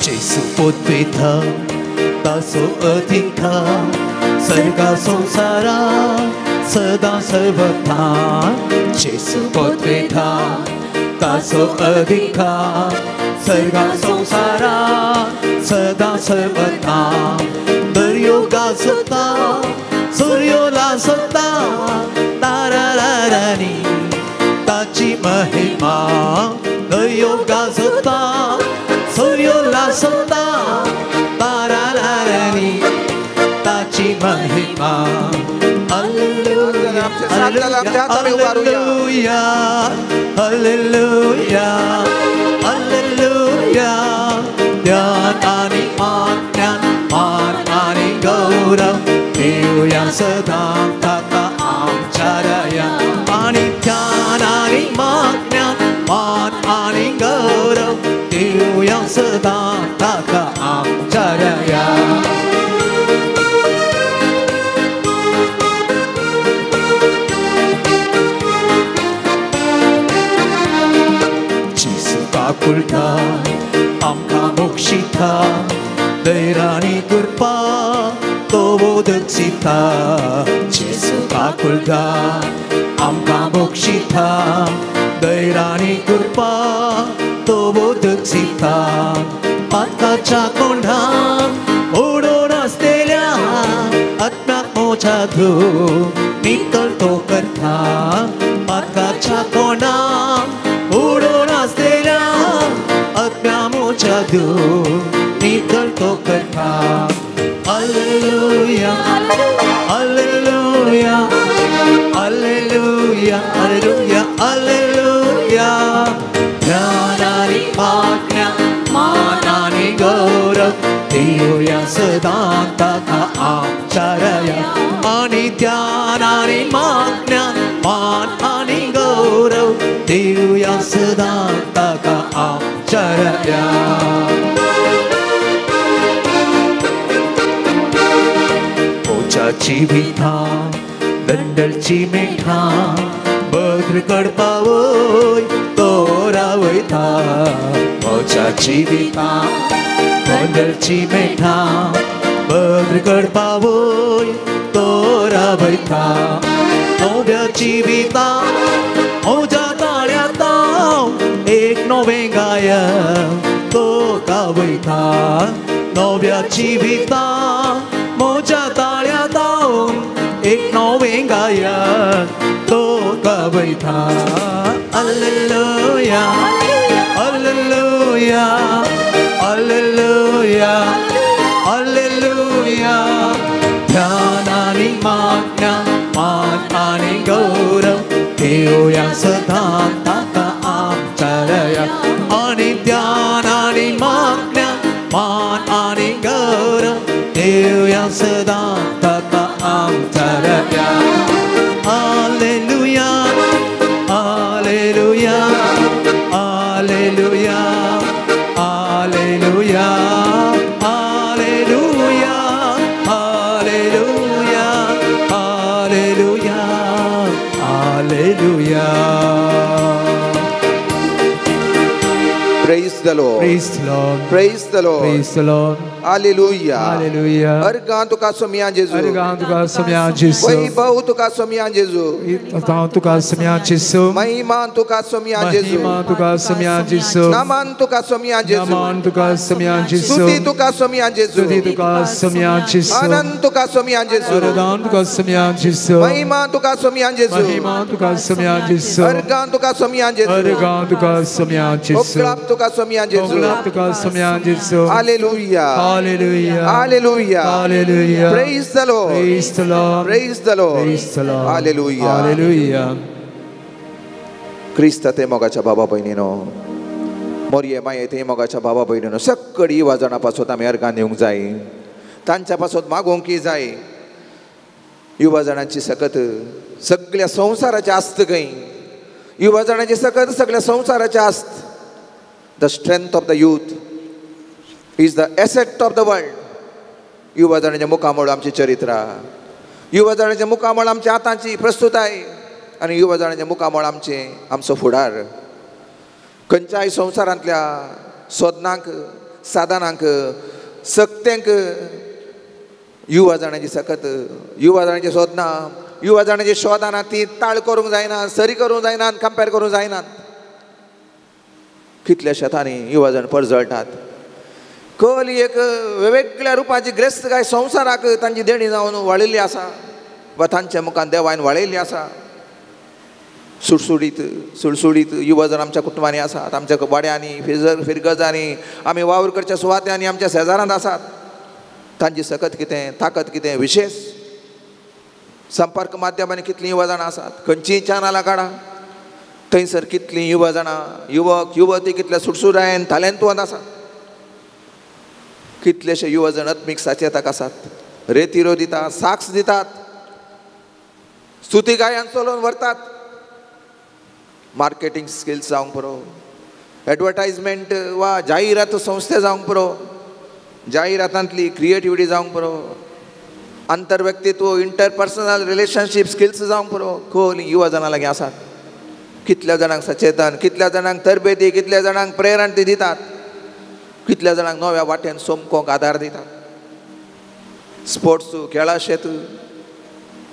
जेसू पदवेता, ताचो अधिकार सर्गा संवसारा सदां सर्वथा. जेसू पदवेता, ताचो अधिकार सर्गा संवसारा सदां सर्वथा. दर्यो गाजोता, सूर्यो लासोता, तारा लारांनी ताची महिमा. दर्यो गाजोता, सूर्यो लासोता, तारा लारांनी ताची महिमा. Hallelujah, hallelujah, hallelujah, hallelujah. ध्यान आनी आज्ञा, मान आनी गौरव देवया सदां ताका आमच्या रया. आनी ध्यान आनी आज्ञा, मान आनी गौरव देवया सदां ताका आमच्या रया. कुर्ता आमकां मोक्षिता, दैरानी कृपा तो बोधक सिता. जेसू काकुळटा आमकां मोक्षिता, दैरानी कृपा तो बोधक सिता. पातकाच्या कोंढांत ओडून आसलेल्या आत्म्याक मोच्या धूव नितळ तो करता. पातकाच्या कोंढांत ओडून आसलेल्या आत्म्या मोच्या धूव नितळ तो करता. Hallelujah, hallelujah, hallelujah, hallelujah, hallelujah. ध्यान आनी आज्ञा, मान आनी गौरव देवया सदां ताका आमच्या रया. आनी ध्यान आनी आज्ञा, मान आनी गौरव देवया सदां ताका आमच्या रया. पोचाची विधा, दंडलची मेठा, भद्र कडपावय तो रावयता. पोचाची विधा, दंडलची मेठा, भद्र कडपावय तो रावयता. नव्या जिवितां म्हज्या ताळ्यांत हांव एक नवें गायन तुका वयता नव्या जिवितां म्हज्या ताळ्यांत हांव एक नवें गायन तुका वयता हालेलुया हालेलुया हालेलुया हालेलुया ध्यान आनी मागण्या मान आनी गौरव देवया सदां ताका आमच्या दया आनी ध्यान आनी मागण्या मान आनी गौरव देवया सदां ताका आमच्या दया hallelujah hallelujah hallelujah hallelujah hallelujah hallelujah hallelujah hallelujah Praise the Lord. Praise the Lord. Praise the Lord. Praise the Lord. Hallelujah. Hallelujah. Argan tuka somia Jesu. Argan tuka somia Jesu. Vaibhav tuka somia Jesu. Argan tuka somia Jesu. महिमा तुका सोमिया जेजू Mahima tuka somia Jesu. नामान तुका सोमिया जेजू Naman tuka somia Jesu. स्तुति तुका सोमिया जेजू Stuti tuka somia Jesu. आनंद तुका सोमिया जेजू Argan tuka somia Jesu. महिमा तुका सोमिया जेजू Mahima tuka somia Jesu. अर्गान तुका सोमिया जेजू Argan tuka somia Jesu. ओक्लाप तुका सोमिया जेजू Oglap tuka somia Jesu. Hallelujah Hallelujah. Hallelujah Hallelujah. Praise the Lord. Praise the Lord. Praise the Lord. Praise the Lord. Hallelujah. Hallelujah. क्रिस्त ते मोगाच्या बाबा भयणीनो मोरये माये ते मोगाच्या बाबा भयणीनो सगळी वाजणा पासून आमी अर्गान येवंक जाय तांच्या पासून मागोवंकी जाय युवा जाणांची सकत सगळ्या संवसाराचे आस्त खंय युवा जाणांची सकत सगळ्या संवसाराचे आस्त the strength of the youth is the asset of the world युवा जाणांच्या मुखामळ आमची चरित्रां युवा जाणांच्या मुखामळ आमच्या आतांची प्रस्तुताय आनी युवा जाणांच्या मुखामळ आमचो फुडार खंयच्याय संवसारांतल्या सोदनांक साधनांक सक्तेंक युवा जाणांची सकत युवा जाणांची सोदनां युवा जाणांची शोधां ती ताळ करूंक जायना सरी करूंक जायना कंपेर करूंक जायनात कितल्या शेतांनी युवा जाण परजळटात कल ही एक वेगवेगळ्या रुपाची ग्रेस्तकाय संवसाराक तांची देणी जावन वाळिल्ली आसा वा तांच्या मुखान देवान वाळयल्ली आसा सुडसुडीत युवा जण आमच्या कुटुंबांनी आसात आमच्या वाड्यांनी फिरगजांनी आमी वावर करच्या सुवात्यांनी आमच्या शेजारांत आसात तांची सकत कितें ताकद कितें विशेष संपर्क माध्यमांनी कितलीं युवा जाणां आसात खंयचीय चॅनलां काडा थंयसर कितलीं युवा जाणां युवक युवती कितले सुटसुटायेन तालेंतवंत आसात कितलेशे युवा जण आत्मीक साचेताक आसात रेतिरो दितात साक्ष दितात स्तुती गायन चलोवन व्हरतात मार्केटिंग स्किल्स जावंक पुरो एडवर्टायजमेंट वा जाहिरात संस्थे जावंक पुरो जाहिरातांतली क्रिएटिविटी जावंक पुरो आंतरव्यक्तित्व इंटरपर्सनल रिलेशनशीप स्किल्स जावंक पुरो खोल युवा जाणां लागीं आसात कितल्या जाणांक सचेतन कितल्या जाणांक तरबेती कितल्या जाणांक प्रेरणा ती दितात कितल्या जाणांक नव्या वाटेन सोमकोंक आदार दितात स्पोर्ट्स खेळा क्षेत्र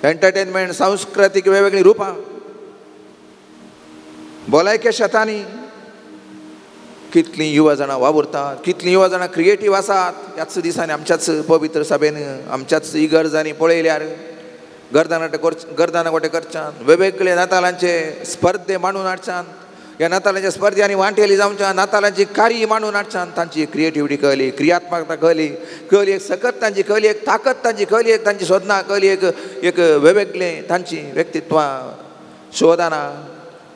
एंटरटेनमेंट सांस्कृतीक वेगवेगळी रुपां भलायके शेतांनी कितलीं युवा जाणां वावुरतात कितलीं युवा जाणां क्रिएटीव आसात ह्याच दिसांनी आमच्याच पवित्र सभेन आमच्याच इगर्जांनी पळयल्यार गर्दाना गोटे करच्यान वेगवेगळे नातालांचे स्पर्धे मांडून हाडच्यान ह्या नातालांच्या स्पर्धांनी वांटेली जावच्यान नातालांची कार्य मांडून हाडच्यान तांची क्रिएटिविटी कळली क्रियात्मकता कळली एक सकत तांची कळली एक ताकद तांची कळली एक तांची सोदनां कळली एक वेगवेगळे तांची व्यक्तित्वां शोधाना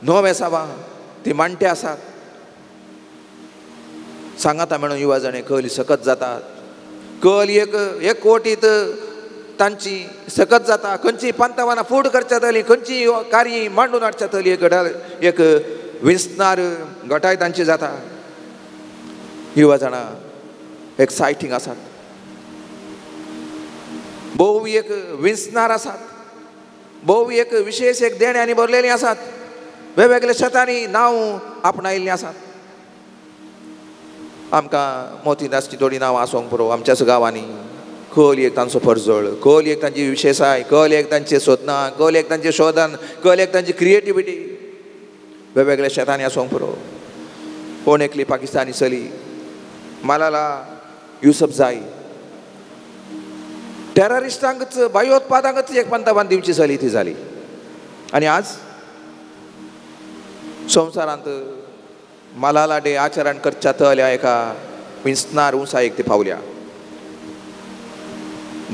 नवे सावा ती मांडटे आसात सांगाता म्हणून युवा जणे कळली सकत जातात कळली एक कोटीत तांची सकत जाता खंयची पंतवाना फूड करच्या तली खंयची कार्य मांडून हाडच्या तली एक विंसणार गटाय तांची जाता युवा जाणां एक्सायटींग आसात भोव एक विंसणार आसात भोव एक विशेष एक देण्यांनी भरलेलीं आसात वेगवेगळ्या शेतांनी नांव आपणायिल्लीं आसात आमकां मोतीदासची थोडी नांवां आसोंक पुरो आमच्याच गांवांनी कल एक तांचो परजळ, कल एक तांची विशेषाय, कल एक तांचे सोदना, कल एक तांचे शोधन, कल एक तांची क्रिएटिविटी. वेगवेगळ्या शेतांनी आसूंक पुरो. कोण एकली पाकिस्तानी चली, मालाला युसुफजाई, टेररिस्टांकच भयोत्पादकांकच एक पंतप्रधान दिवची चली ती जाली. आनी आज संवसारांत मालाला डे आचरण करच्या तल्या एका विन्सनार उंचायेक ती पावल्या.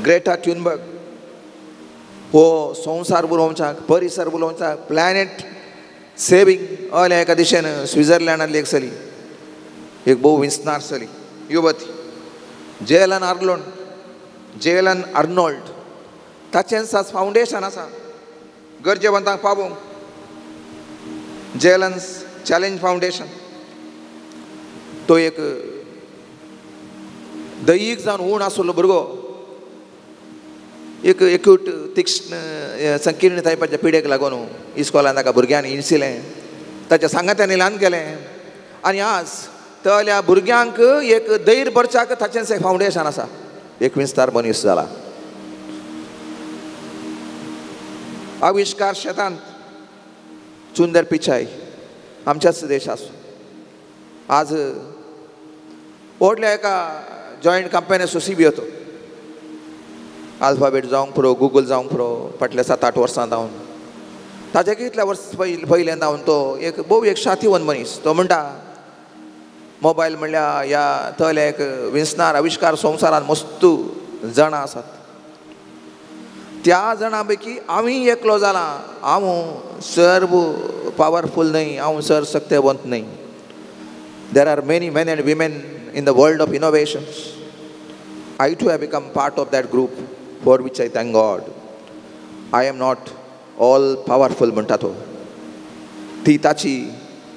ग्रेटा थुनबर्ग हो संवसार बुलोवच्याक, परिसर बुलोवच्याक, प्लॅनेट सेविंग अल्या एका दिशेन स्वित्झर्लंडांतली एक चली, एक भोव विन्सनार चली युवती. जेलन आर्नोल्ड ताचें फावंडेशन आसा गरजेवंतांक पावोवंक. जेलन्स चॅलेंज फावंडेशन तो एक दैहीक जावन उण आशिल्लो भुरगो, एक एक्यूट तीक्ष्ण संकीर्ण टायपाच्या पिडेक लागून इस्कॉलान ताका भुरग्यांनी हिणसिलें, ताच्या सांगात्यांनी ल्हान केलें. आनी आज तल्या भुरग्यांक एक धैर्य भरच्याक ताचें एक फावंडेशन आसा. एक विस्तार मनीस जाला. आविष्कार शेतांत सुंदर पिचाय आमच्याच देशाचो. आज व्हडल्या एका जॉयंट कंपनी सोसिबी येतो. अल्फाबेट जावंक पुरो, गुगल जावंक पुरो, फाटल्या 7-8 वर्सां जावन. ताचे कितल्या वर्स पयलें जावन तो एक भोव एक शातीवंत मनीस. तो म्हणटा मोबायल म्हणल्यार ह्या तल्या एक विन्सनार आविष्कार संवसारांत मस्त जाणां आसात. त्या जाणां पैकी हांवूय एकलो जाला. हांव सर्व पावरफूल न्हय, हांव सर शक्तिवंत न्हय. There are many men and women in the world of innovations. I too have become part of that group, for which I thank God. I am not all powerful म्हणटा तो. ती ताची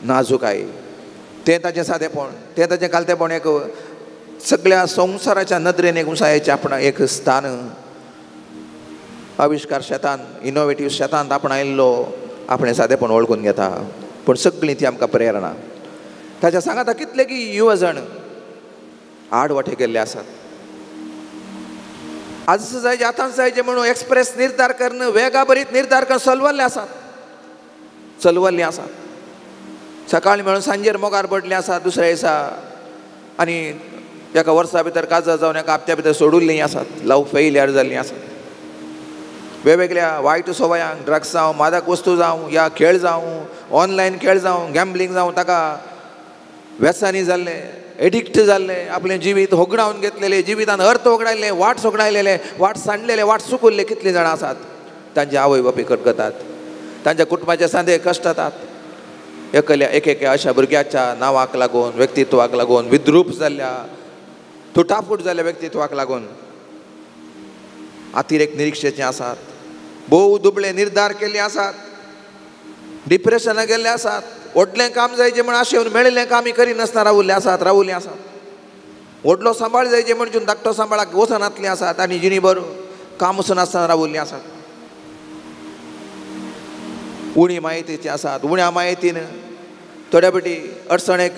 नाजूकाय, तें ताचें सादेपण, तें ताचें कालतेपण एक सगळ्या संवसाराच्या नदरेन एक उंचायेचें आपण एक स्थान आविष्कार शेतान, इनोवेटीव शेतांत आपणायल्लो आपणें सादेपण वळखून घेता. पूण सगळीं ती आमकां प्रेरणा. ताच्या सांगाता कितले की युवा जण आडवटे गेल्ले आसात. आज जाय आतांच जायचे म्हणून एक्सप्रेस निर्धार करणं, वेगाबरीत निर्धार करून चलवल्ले आसात. सकाळी मेळून सांजेर मोगार पडले आसात दुसऱ्या दिसा, आनी एका वर्सा भितर काजार जावन एका हप्त्या भितर सोडुल्लीं आसात, लव फेलियर जाल्लीं आसात. वेगवेगळ्या वायट सवयांक, ड्रग्स जावं, मादक वस्तू जावं, या खेळ जावं, ऑनलायन खेळ जावं, गॅम्बलिंग जावं, ताका व्यसनी जाल्ले, एडिक्ट जाल्ले, आपलें जिवीत होगडावन घेतलेले, जिवितान अर्थ होगडायले, वाट सोगडायलेले, वाट सांडलेले, वाट चुकुल्ले कितले जाणां आसात. तांचे आवय बापूय करतात, तांच्या कुटुंबाचे सांदे कश्ट जातात. एकेका अशा भुरग्याच्या नांवाक लागून, व्यक्तित्वाक लागून, विद्रूप जाल्ल्या, तुटाफूट जाल्ल्या व्यक्तित्वाक लागून अतिरेक निरीक्षेचे आसात, भोव दुबळे निर्धार केल्ले आसात, डिप्रेशनाक गेल्ले आसात, व्हडलें काम जायचें म्हण आशेवन मेळिल्लें कामी करिनासतना रावुल्ले आसात. व्हडलो सांबाळ जायचें म्हणून धाकटो सांबाळाक वचनातलीं आसात आनी जिणीभर काम वचनासतना रावुल्लीं आसात. उणी मायेतीचे आसात. उण्या मायेतीन थोड्या फावटी अडचणेक,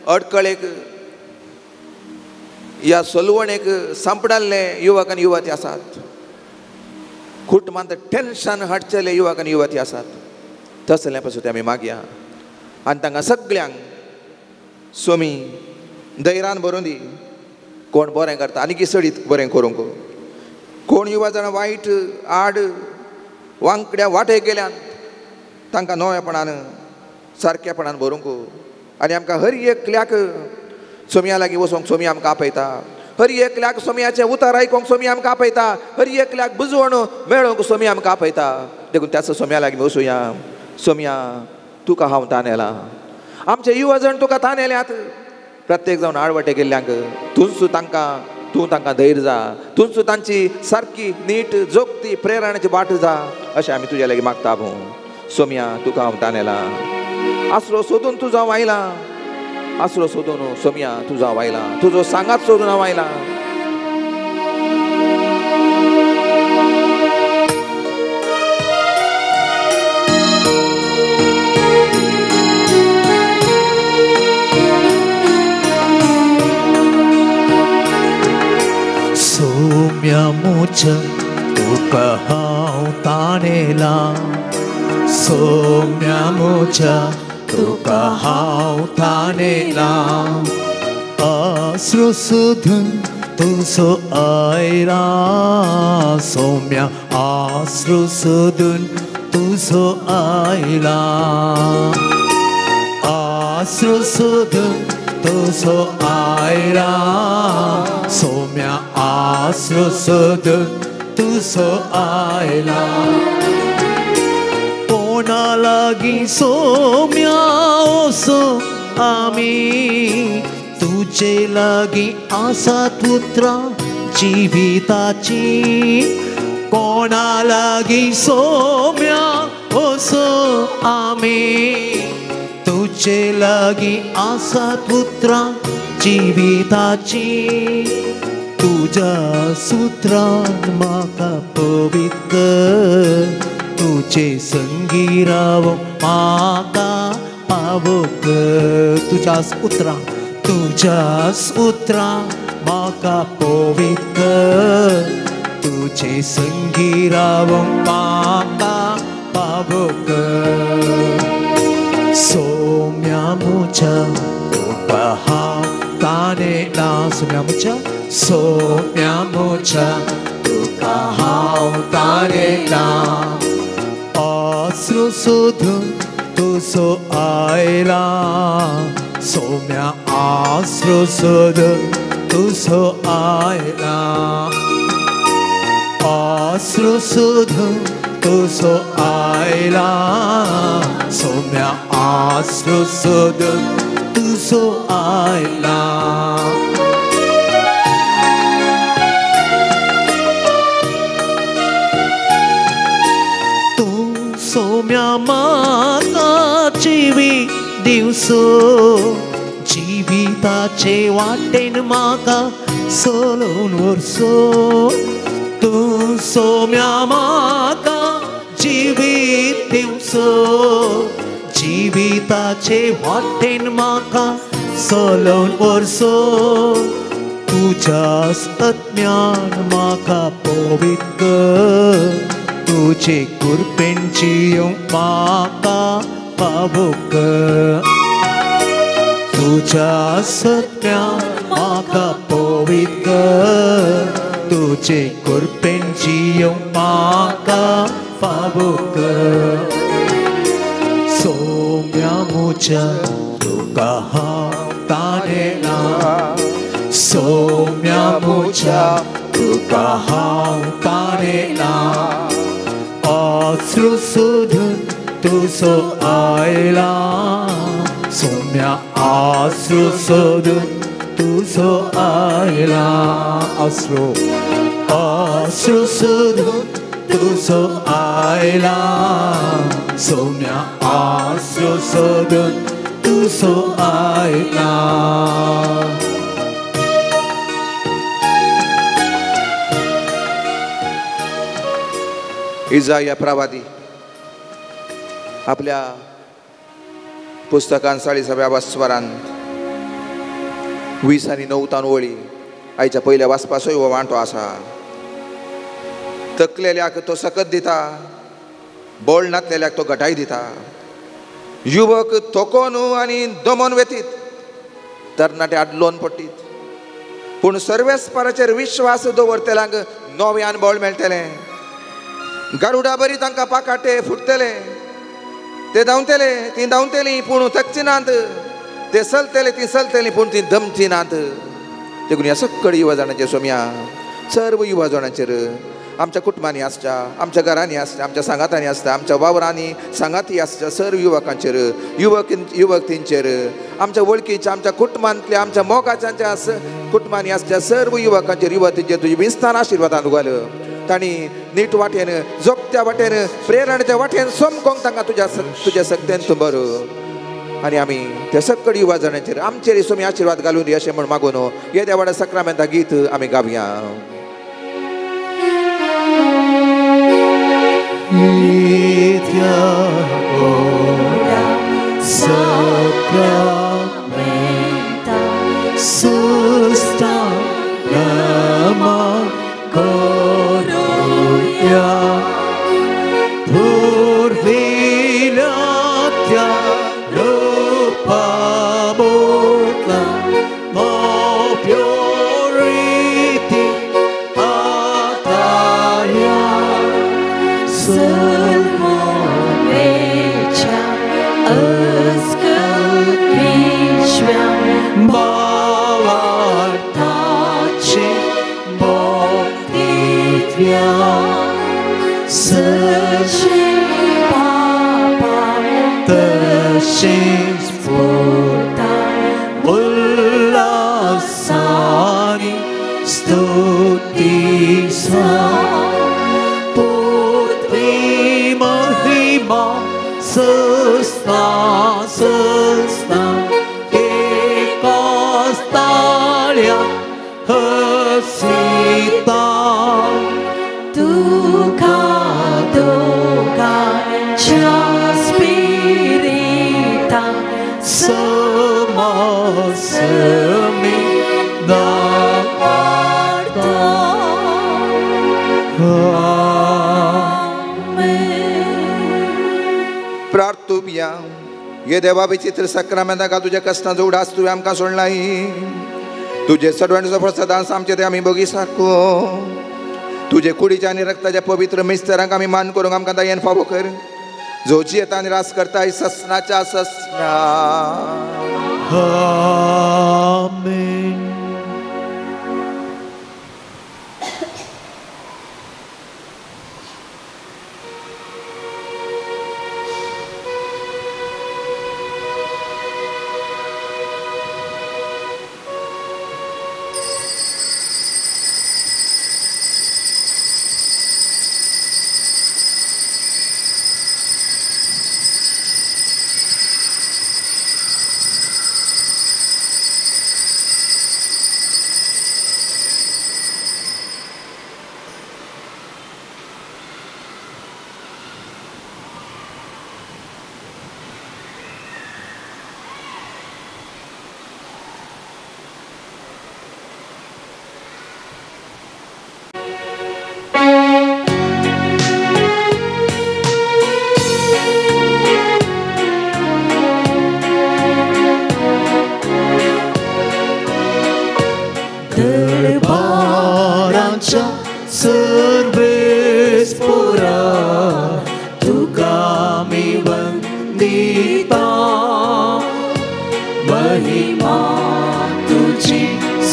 अडकळेक, ह्या सोलवणेक सांपडाल्ले युवक आनी युवती आसात. कुटुंबांत टेन्शन हाडचेले युवक आनी युवती आसात. तसले पासून आमी मागया आनी तांकां सगळ्यांक सोमी धैर्यान भरूं दी. कोण बरें करता आनी किसडीत बरें करूंक, कोण युवा जाणां वायट आड वांकड्या वाटेक गेल्यान तांकां नवेपणान सारकेपणान भरूंक, आनी आमकां हर एकल्याक सोमया लागीं वचोंक सोमी आमकां आपयता. हर एकल्याक सोमयाचें उतर आयकोंक सोमी आमकां आपयता. हर एकल्याक बुजवण मेळोवंक सोमी आमकां आपयता. देखून त्याच सोम्या लागीं वचुया. सोम्या, तुका हांव तानेला. आमचे युवा जण तुका तानेल्यात. प्रत्येक जावन आडवटे गेल्ल्यांक तूं तांकां धैर्य जा. तूं तांची सारकी नीट जोगती प्रेरणाची बाट जा, अशें आमी तुज्या लागीं मागता. सोम्या, तुका हांव तानेला. आसरो सोदून तूं जावं आयला. आसरो सोदून सोम्या तूं जावं आयला. तुजो सांगात सोदून हांव आयला. सोम्या मुझ तुका हांव ताणेला सौम्या मुझ तुका हांव ताणेला अश्रू सोधून तुजो आयला सौम्या अश्रू सोधून तुजो आयला अश्रू सोधून तुजो आयला सौम्या अश्रू सोधून तुजो आयला कोणा लागीं सौम्या असो आमी तुजे लागीं आसात उतरां जिविताची कोणा लागीं सौम्या असो आमी तुजे लागीं आसात उतरां जिविताची तुज्या सुत्रान म्हाका पवित्र तुजे संगी रावो म्हाका पावोक तुज्याच उतरां म्हाका पवित्र तुजे संगी रावो म्हाका पावोक सौम्या मुझा तुका हांव ताणेला सौम्या मुझा तुका हांव ताणेला अश्रू सोधून तुजो आयला सौम्या अश्रू सोधून तुजो आयला अश्रू सोधून तुजो आयला सौम्या अश्रू सोधून तुजो आयला सौम्या म्हाका जिवी दिवसो जिविताचे वाटेन म्हाका सोलोन व्हरसो तूं सौम्या म्हाका जिवीत दिवसो जिविताचे वाटेन म्हाका सोलोन व्हरसो तुज्या आत्म्यान म्हाका पवित्र तुजे कृपेन जियोंक म्हाका पावोक तुज्या सत्यान म्हाका पवित्र तुजे कृपेन जियोंक म्हाका पावोक सौम्या मुझा तुका हांव ताणेला सौम्या मुझा तुका हांव ताणेला अश्रू सोधून तुजो आयला सौम्या अश्रू सोधून तुजो आयला अश्रू सोधून तुजो आयला सौम्या अश्रू सोधून तुजो आयला इजाया प्रवादी आपल्या पुस्तकान 40व्या स्वरांत 20 आनी 9 वळी आयच्या पयल्या वाचपाचोय हो वांटो आसा तकलेल्याक तो सकत दिता बोळ नातलेल्याक तो घटाय दिता युवक तोकोन आनी दमोन वेतीत तरणाटे आडलोन पडटीत पूण सर्वेस्पराचेर विश्वास दवरतल्यांक नव्यान बोळ मेळटलें गरुडा बरी तांकां पाकाटे फुटतले ते धांवतले ती धांवतलीं पूण थकची नात ते चलतले ती चलतलीं पूण ती दमची नात देखून ह्या सकळ युवा जाणांचेर सोम्या सर्व युवा जाणांचेर आमच्या कुटुंबांनी आसच्या आमच्या घरांनी आसच्या आमच्या सांगातांनी आसता आमच्या वावरांनी सांगाती आसच्या सर्व युवकांचेर युवतींचेर आमच्या वळखीच्या आमच्या कुटुंबांतल्या आमच्या मोगाच्या कुटुंबांनी आसच्या सर्व युवकांचेर युवतींचेर तुजी विस्तार आशिर्वादान घाल तांणी नीट वाटेन जोगत्या वाटेन प्रेरणाच्या वाटेन सोमकोंक तांकां तुज्या सक्तेन तूं बर आनी आमी त्या सकळ युवा जाणांचेर आमचेर सोमी आशिर्वाद घालून दी अशें म्हण मागून हे देवाड्या सक्रामेंता गीत आमी गावया Susta nama सचे पापा तसेच पोटा उल्हासाने स्तुतीसा पृथ्वी महिमा सस्ता सस्ता एकाच ताळ्यात हसिता तुका दोघांच्या स्पिरिता समसमी दावार्ता प्रार्थुया ये देवा विचित्र सक्रामेंताका तुझ्या कष्टांचो उडास तुवें आमकां सोडलाय तुझे सडवणीचो फळ सदांच आमचे ते आमी बगी सारको तुझे कुडीच्या आनी रक्ताच्या पवित्र मिस्तरांक आमी मान करूंक आमकां दायेन फावो कर जो जियेता आनी रास करताय ससनाच्या ससना आमेन. दरबारांच्या सर्वेस पुरा तुका मी वंदिता महिमा तुझी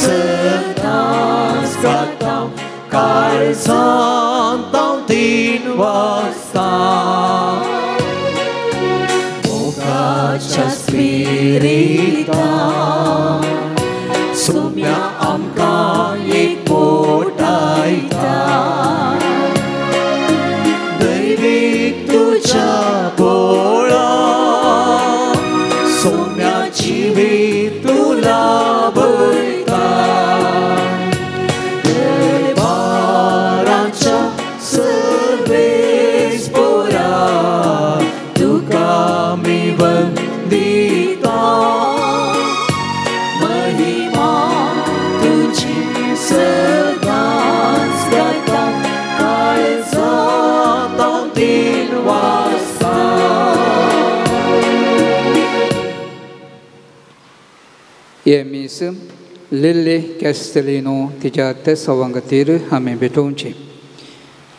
सदांच गाता काळजांत हांव 3 वाजता मोगाच्या स्पिरिता सोम्या आमकां एक मोटायता दैवीक तुझ्या बोळा सोम्या जिवीत तुला बळटा दरबारांच्या सर्वेस पोरा तुका मी वंदिता महिमा तुझी सदांच गाता काळजांत हांव 3 वाजता. एमिस लिल्ले कॅस्टेलिनो तिच्या ते सवंगतीर आमी भेटोवचे.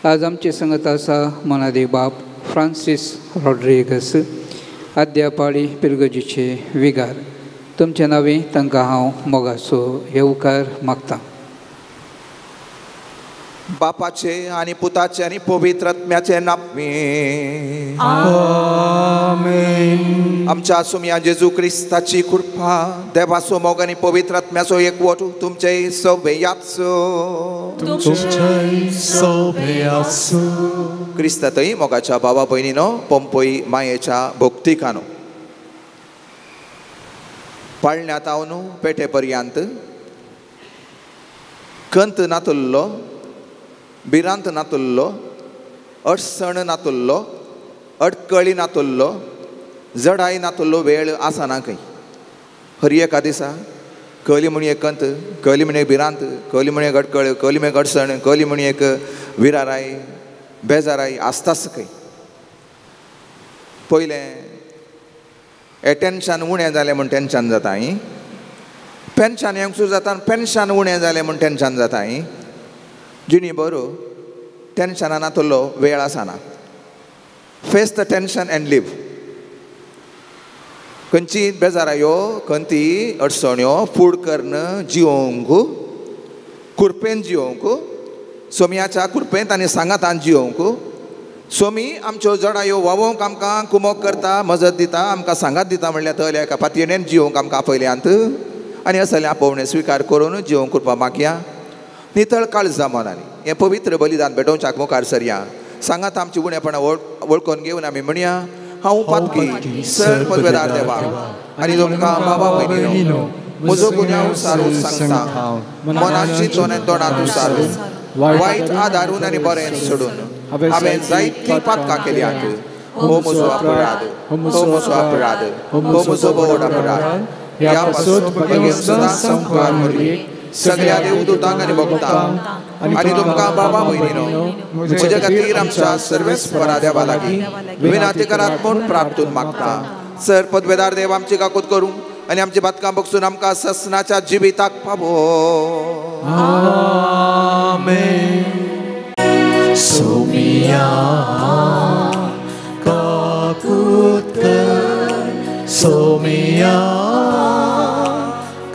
आज आमचे संगत आसा मनादी बाब फ्रांसीस रॉड्रिगस आद्यापाळी पिलगजीचे विगार. तुमचे नावे तांकां हांव मोगाचो येवकार मागतां. बापाचे आनी पुताचे आनी पवित्र आत्म्याचे नांवे आमेन. आमच्या सुम्या जेजू क्रिस्ताची कृपा देवाचो मोग आनी पवित्र आत्म्याचो एकवट तुमचे सभेयाचो क्रिस्तातय मोगाच्या भावा भयणीनो पंपई मायेच्या भोक्तिकानो पाळण्यात हांव न्हू पेटे पर्यंत कंत नातुल्लो भिरांत नातुल्लो अडचण नातुल्लो अडकळी नातुल्लो जडाई नातुल्लो वेळ आसना खंय. हर एका दिसा कहली म्हण एक कंत कहली म्हण एक भिरांत कहली म्हण एक अडकळ कहली म्हण एक अडचण कहली म्हण एक विराराई बेजाराई आसताच खंय. पयलें एटेन्शन उणें जालें म्हण टेन्शन जाता पेन्शन येवंक जाता पेन्शन उणें जालें म्हण टेन्शन जाता जिणी बरो टेन्शना नातुल्लो वेळ आसना. Face the tension and live. खंयची बेजारायो खंयची अडचण्यो फूड कर्ण जिवंक कुरपेन जिवंक सोमयाच्या कृपेंत आनी सांगातान जियोंक सोमी आमच्यो जडायो वावोवंक आमकां कुमोक करता, मजत दिता, आमकां सांगात दिता म्हणल्यार थंय एका पातयेन जियोंक आमकां आपयल्यांत आनी असले आपोवणे स्विकार करून जियोंक करपा मागया. नितळ काळजा मनांनी हें पवित्र बलिदान भेटोवच्याक मुखार सरया. सांगात आमची गुणेपणां वळखून घेवन आमी म्हणया, हांव पातकी सर पदवेदार देवा आनी तुमकां बाबा भयणीनो म्हजो गुन्यांव सारून सांगता, मनान चिंतोन तोंडांत सारून वायट आदारून आनी बरें सोडून हांवें जायतीं पातकां केल्यात. हो म्हजो अपराध, हो म्हजो अपराध, हो म्हजो व्हड अपराध. ह्या पासून बेगीन सदां संवकार मरी सगळ्या देवदूतांक आनी भक्तांक आनी तुमकां बाबा भयणीनो म्हजे खातीर आमच्या सर्वेस्परा देवा लागीं विनंती करात म्हूण प्रार्थून मागता. सर पदवेदार देव आमची काकूत करूं आनी आमची बातकां बगसून आमकां ससनाच्या जिविताक पावो. आमेन. सोमिया काकूत कर, सोमिया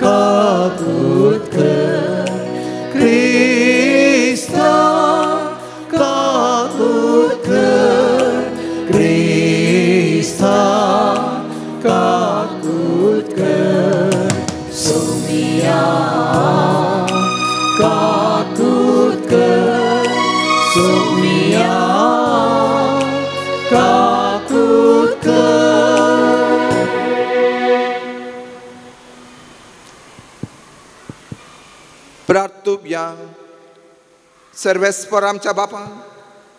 काकूत कर, क्रिस्ता काकूत कर, क्रिस्ता काकूत कर. सोमिया काकूत कर, सोमिया काकूत कर. प्रार्थुया. सर्वेस्पर आमच्या बापा,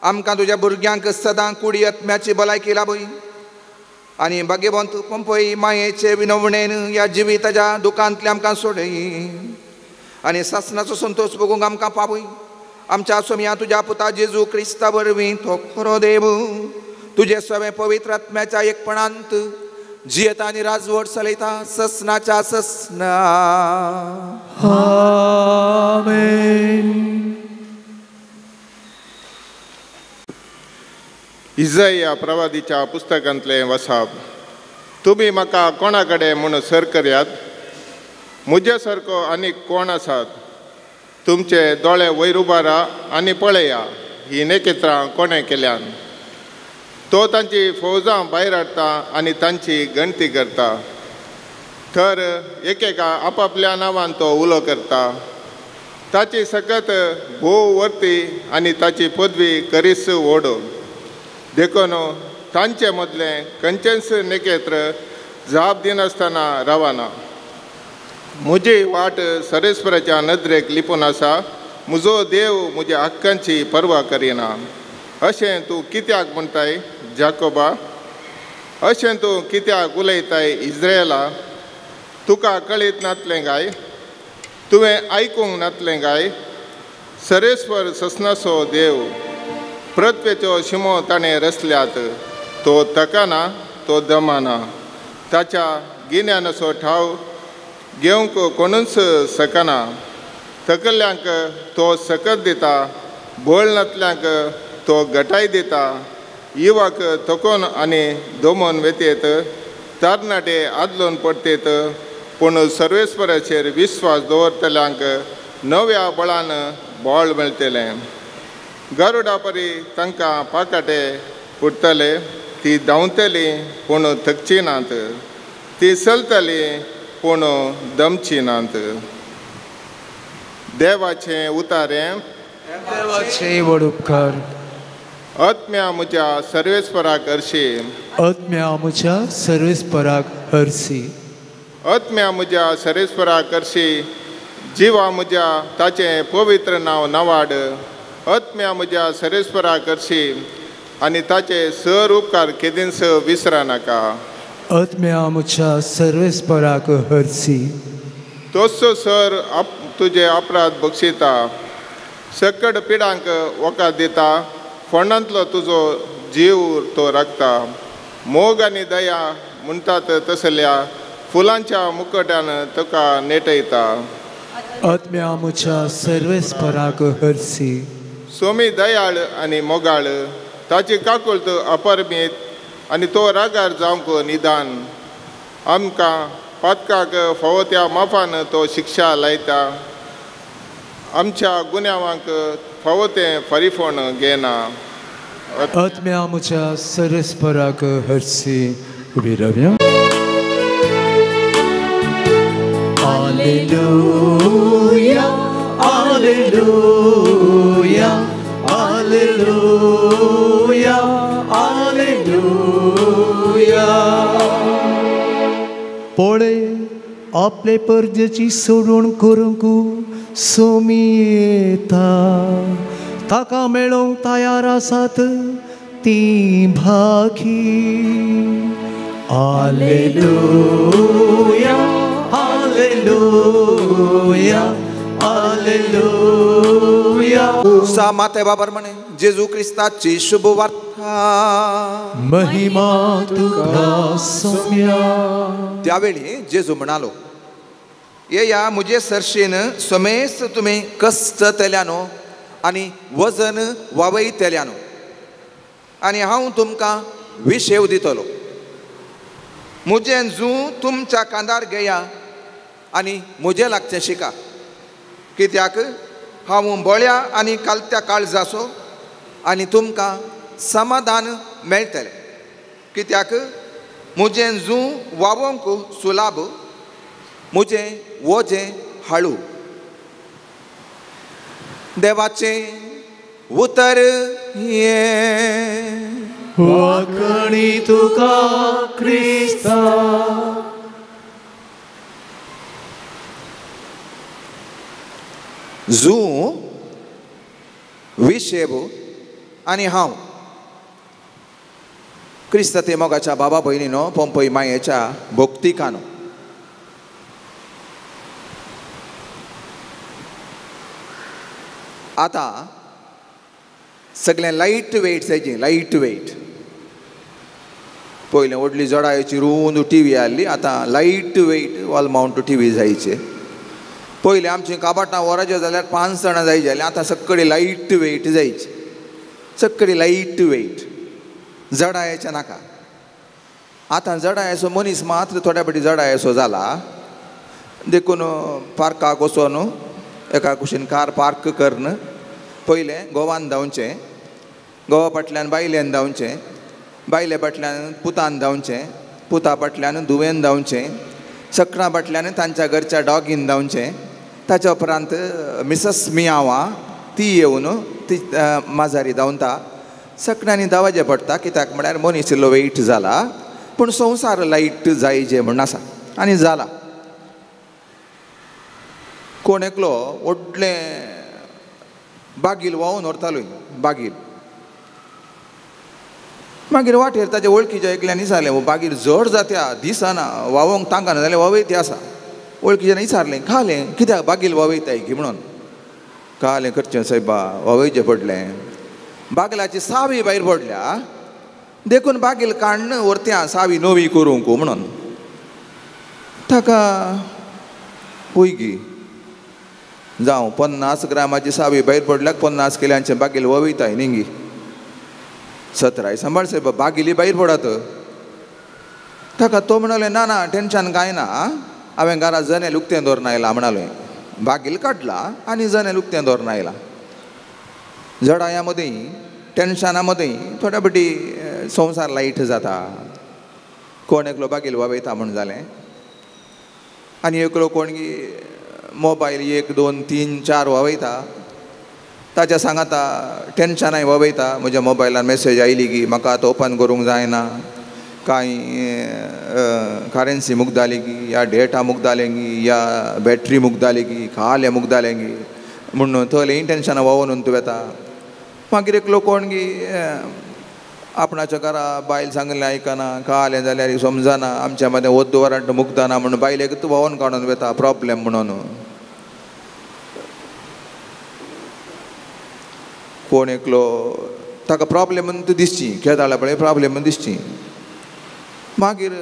आमकां तुज्या भुरग्यांक सदां कुडी आत्म्याची भलायकी लाभय आनी भाग्यवंत पंपय मायेचे विनवणेन ह्या जिविताच्या दुखांतले आमकां सोडय आनी सासनाचो संतोष भोगूंक आमकां पावय. आमच्या सोम्या तुज्या पुता जेजू क्रिस्ता वरवीं तो खरो देव तुजे सवे पवित्र आत्म्याच्या एकपणांत जियेता आनी राजवट चलयता ससनाच्या ससना. आमेन. इजाया प्रवादीच्या पुस्तकांतलें वसाप. तुमी म्हाका कोणा कडेन म्हूण सर करयात, म्हजे सारको आनीक कोण आसात. तुमचे दोळे वयर उबारा आनी पळया, ही नेकित्रां कोणें केल्यान. तो तांची फौजां भायर हाडटा आनी तांची गणती करता. तर एकेका आपापल्या नांवान तो उलो करता. ताची सकत भोव वर्ती आनी ताची पदवी करीस व्हड. देखून तांचे मदलें खंयचेंच नेकेत्र जाप दिनासतना रावना. म्हजी वाट सरेस्पराच्या नदरेक लिपून आसा. म्हजो देव म्हज्या हक्कांची पर्वा करिना. अशें तूं कित्याक म्हणटाय जाकोबा? अशें तूं कित्याक उलयताय इज्रायला? तुका कळीत नातलें काय? तुवें आयकूंक नातलें काय? सरेस्पर ससनाचो देव पृथ्वेच्यो शिमो ताणें रचल्यात. तो तकाना, तो दमाना. ताच्या गिन्यानाचो ठाव घेवंक कोणूच सकना. थकल्ल्यांक तो सकत दिता, बोळनातल्यांक तो घटाय दिता. युवाक थकोन आनी दमोन वेतेत, तरणाटे आदलोन पडटेत. पूण सर्वेस्पराचेर विस्वास दवरतल्यांक नव्या बळान बोळ मेळटलें. गरुडा परी तांकां पाकाटे फुटतले. ती धांवतली पूण थकची नात. ती चलतली पूण दमची नात. देवाचें उतारें. देवाचे व्हड उपकार. आत्म्या म्हज्या सर्वेस्पराक हरशी. आत्म्या म्हज्या सर्वेस्पराक हरशी. आत्म्या म्हज्या सर्वेस्पराक हरशी. जिवा म्हज्या ताचें पवित्र नांव नावाड. आत्म्या म्हज्या सर्वेस्पराक हरशी आनी ताचे सर उपकार केदींच विसरा नाका. आत्म्या म्हज्या सर्वेस्पराक हरशी. तोच सर तुजे अपराध बक्षिता. सकड पिडांक वकाद दिता. फोंडांतलो तुजो जीव तो राखता. मोग आनी दया म्हणटात तसल्या फुलांच्या मुकट्यान तुका नेटयता. आत्म्या म्हज्या सर्वेस्पराक हरशी. सोमी दयाळ आनी मोगाळ. ताची काकुळट अपरमीत आनी तो रागार जावंक निदान. आमकां पातकाक फावो त्या माफान तो शिक्षा लायता. आमच्या गुन्यांवांक फावो तें फरीफोण घेना. आत्म्या म्हज्या सर्वेस्पराक हरसी. उबी रावया. Alleluia, Alleluia, Alleluia, Alleluia. पळय आपले परजेची सोडून करूंक सोमी येता. ताका मेळोवंक तयार आसात ती भागी. Alleluia, Alleluia, Alleluia. सा माते बाबर म्हणे जेजू क्रिस्ताची शुभ वार्ता. महिमा तुका सोम्या. त्यावेळी जेजू म्हणालो, ये या मुझे सरशेन समेस तुम्ही कष्ट तेल्यानो आणि वजन वावयतेल्यानो आणि हांव तुमकां विशेव दितलो. मुजें जू तुमच्या कांदार घेया आणि मुजे लागचें शिका. कित्याक हांव बळ्या आनी कालत्या काळजाचो आनी तुमकां समाधान मेळटलें. कित्याक मुजें जू वावोंक सुलाभ, मुजें वोजें हाळू. देवाचें उतर ये वाकणी तुका क्रिस्ता. जू विशेव आनी हांव क्रिस्त ते मोगाच्या बाबा भयणीनो पंपई मायेच्या भोक्तिकानो. आतां सगळें लायट वेट जायची. लायट वेट पयलें व्हडली जडायची रुंद टीव्ही आहली. आतां light weight wall mount TV जायचे. पयलीं आमची काबाटां वरांच्यो जाल्यार 5 जाणां जाय जालीं. आतां सगळी लायट वेट जायची. सगळी लायट वेट जडायेचें नाका. आतां जडायेचो मनीस मात्र थोड्या फाटी जडायेचो जाला. देखून पार्काक वचोन एका कुशीन कार पार्क करन पयलें गोवान धांवचें, गोवा फाटल्यान बायलेन धांवचें, बायले फाटल्यान पुतान धांवचें, पुता फाटल्यान धुवेन धांवचें, सकणा फाटल्यान तांच्या घरच्या डॉगीन धांवचें. ताच्या उपरांत मिसस मियावा ती येवन ती माजारी धांवता. सकण्यांनी धांवचें पडटा. कित्याक म्हळ्यार मनीस इल्लो वेट जाला. पूण संवसार लायट जायचे म्हण आसा आनी जाला. कोण एकलो व्हडलें बागील व्हांवून व्हरतालो. बागील मागीर वाटेर ताचे वळखीच्या एकल्यान विचारलें, बागीर जड जात्या दिसना, व्हांवोंक तांकां जाल्यार वावयती आसा. वळखीच्यान विचारलें, खालें कित्याक बागील वावयताय की म्हणून. खालें करचें सायबा, वावयचें पडलें. बागलाची सावी भायर पडल्या. देखून बागील काडन व्हरत्या सावी नवी करूंक म्हणून. ताका पयगी जावं 50 ग्रामाची सावी भायर पडल्याक 50 किल्यांचें बागील वावयताय निंगी. 17 सांबाळ सायब, बागिली भायर पडत. ताका तो म्हणलें, ना ना टेन्शन कांय ना, हांवें घरा जनेल उक्तें दवरून आयला म्हणलें. बागील काडला आनी जनेल उक्तें दवरून आयला. जडाया मदीं टेन्शना मदीं थोड्या फाटी संवसार लायट जाता. कोण एकलो बागील वावयता म्हण जालें. आनी एकलो कोण मोबायल 1, 2, 3, 4 वावयता. ताच्या सांगाता टेन्शनाय वावयता. म्हज्या मोबायलार मॅसेज आयली की म्हाका आतां ओपन करूंक जायना, कांय करन्सी मूक जाली की, या डेटा मूक जालें की, या बॅटरी मूक जाली की, खालें मूक जालें की म्हणून थंय इंटेन्शनां वावरून तूं येता. मागीर एकलो कोण आपणाच्या घरा बायल सांगलें आयकना, खालें जाल्यार समजना, आमच्या मदें वद्द वरांट मूक जाना म्हणून बायलेक तूं वावन काडून वेता प्रॉब्लेम म्हणून. कोण एकलो ताका प्रॉब्लेम दिसची, खेळटाल्या पळय प्रॉब्लेम दिसची. मागीर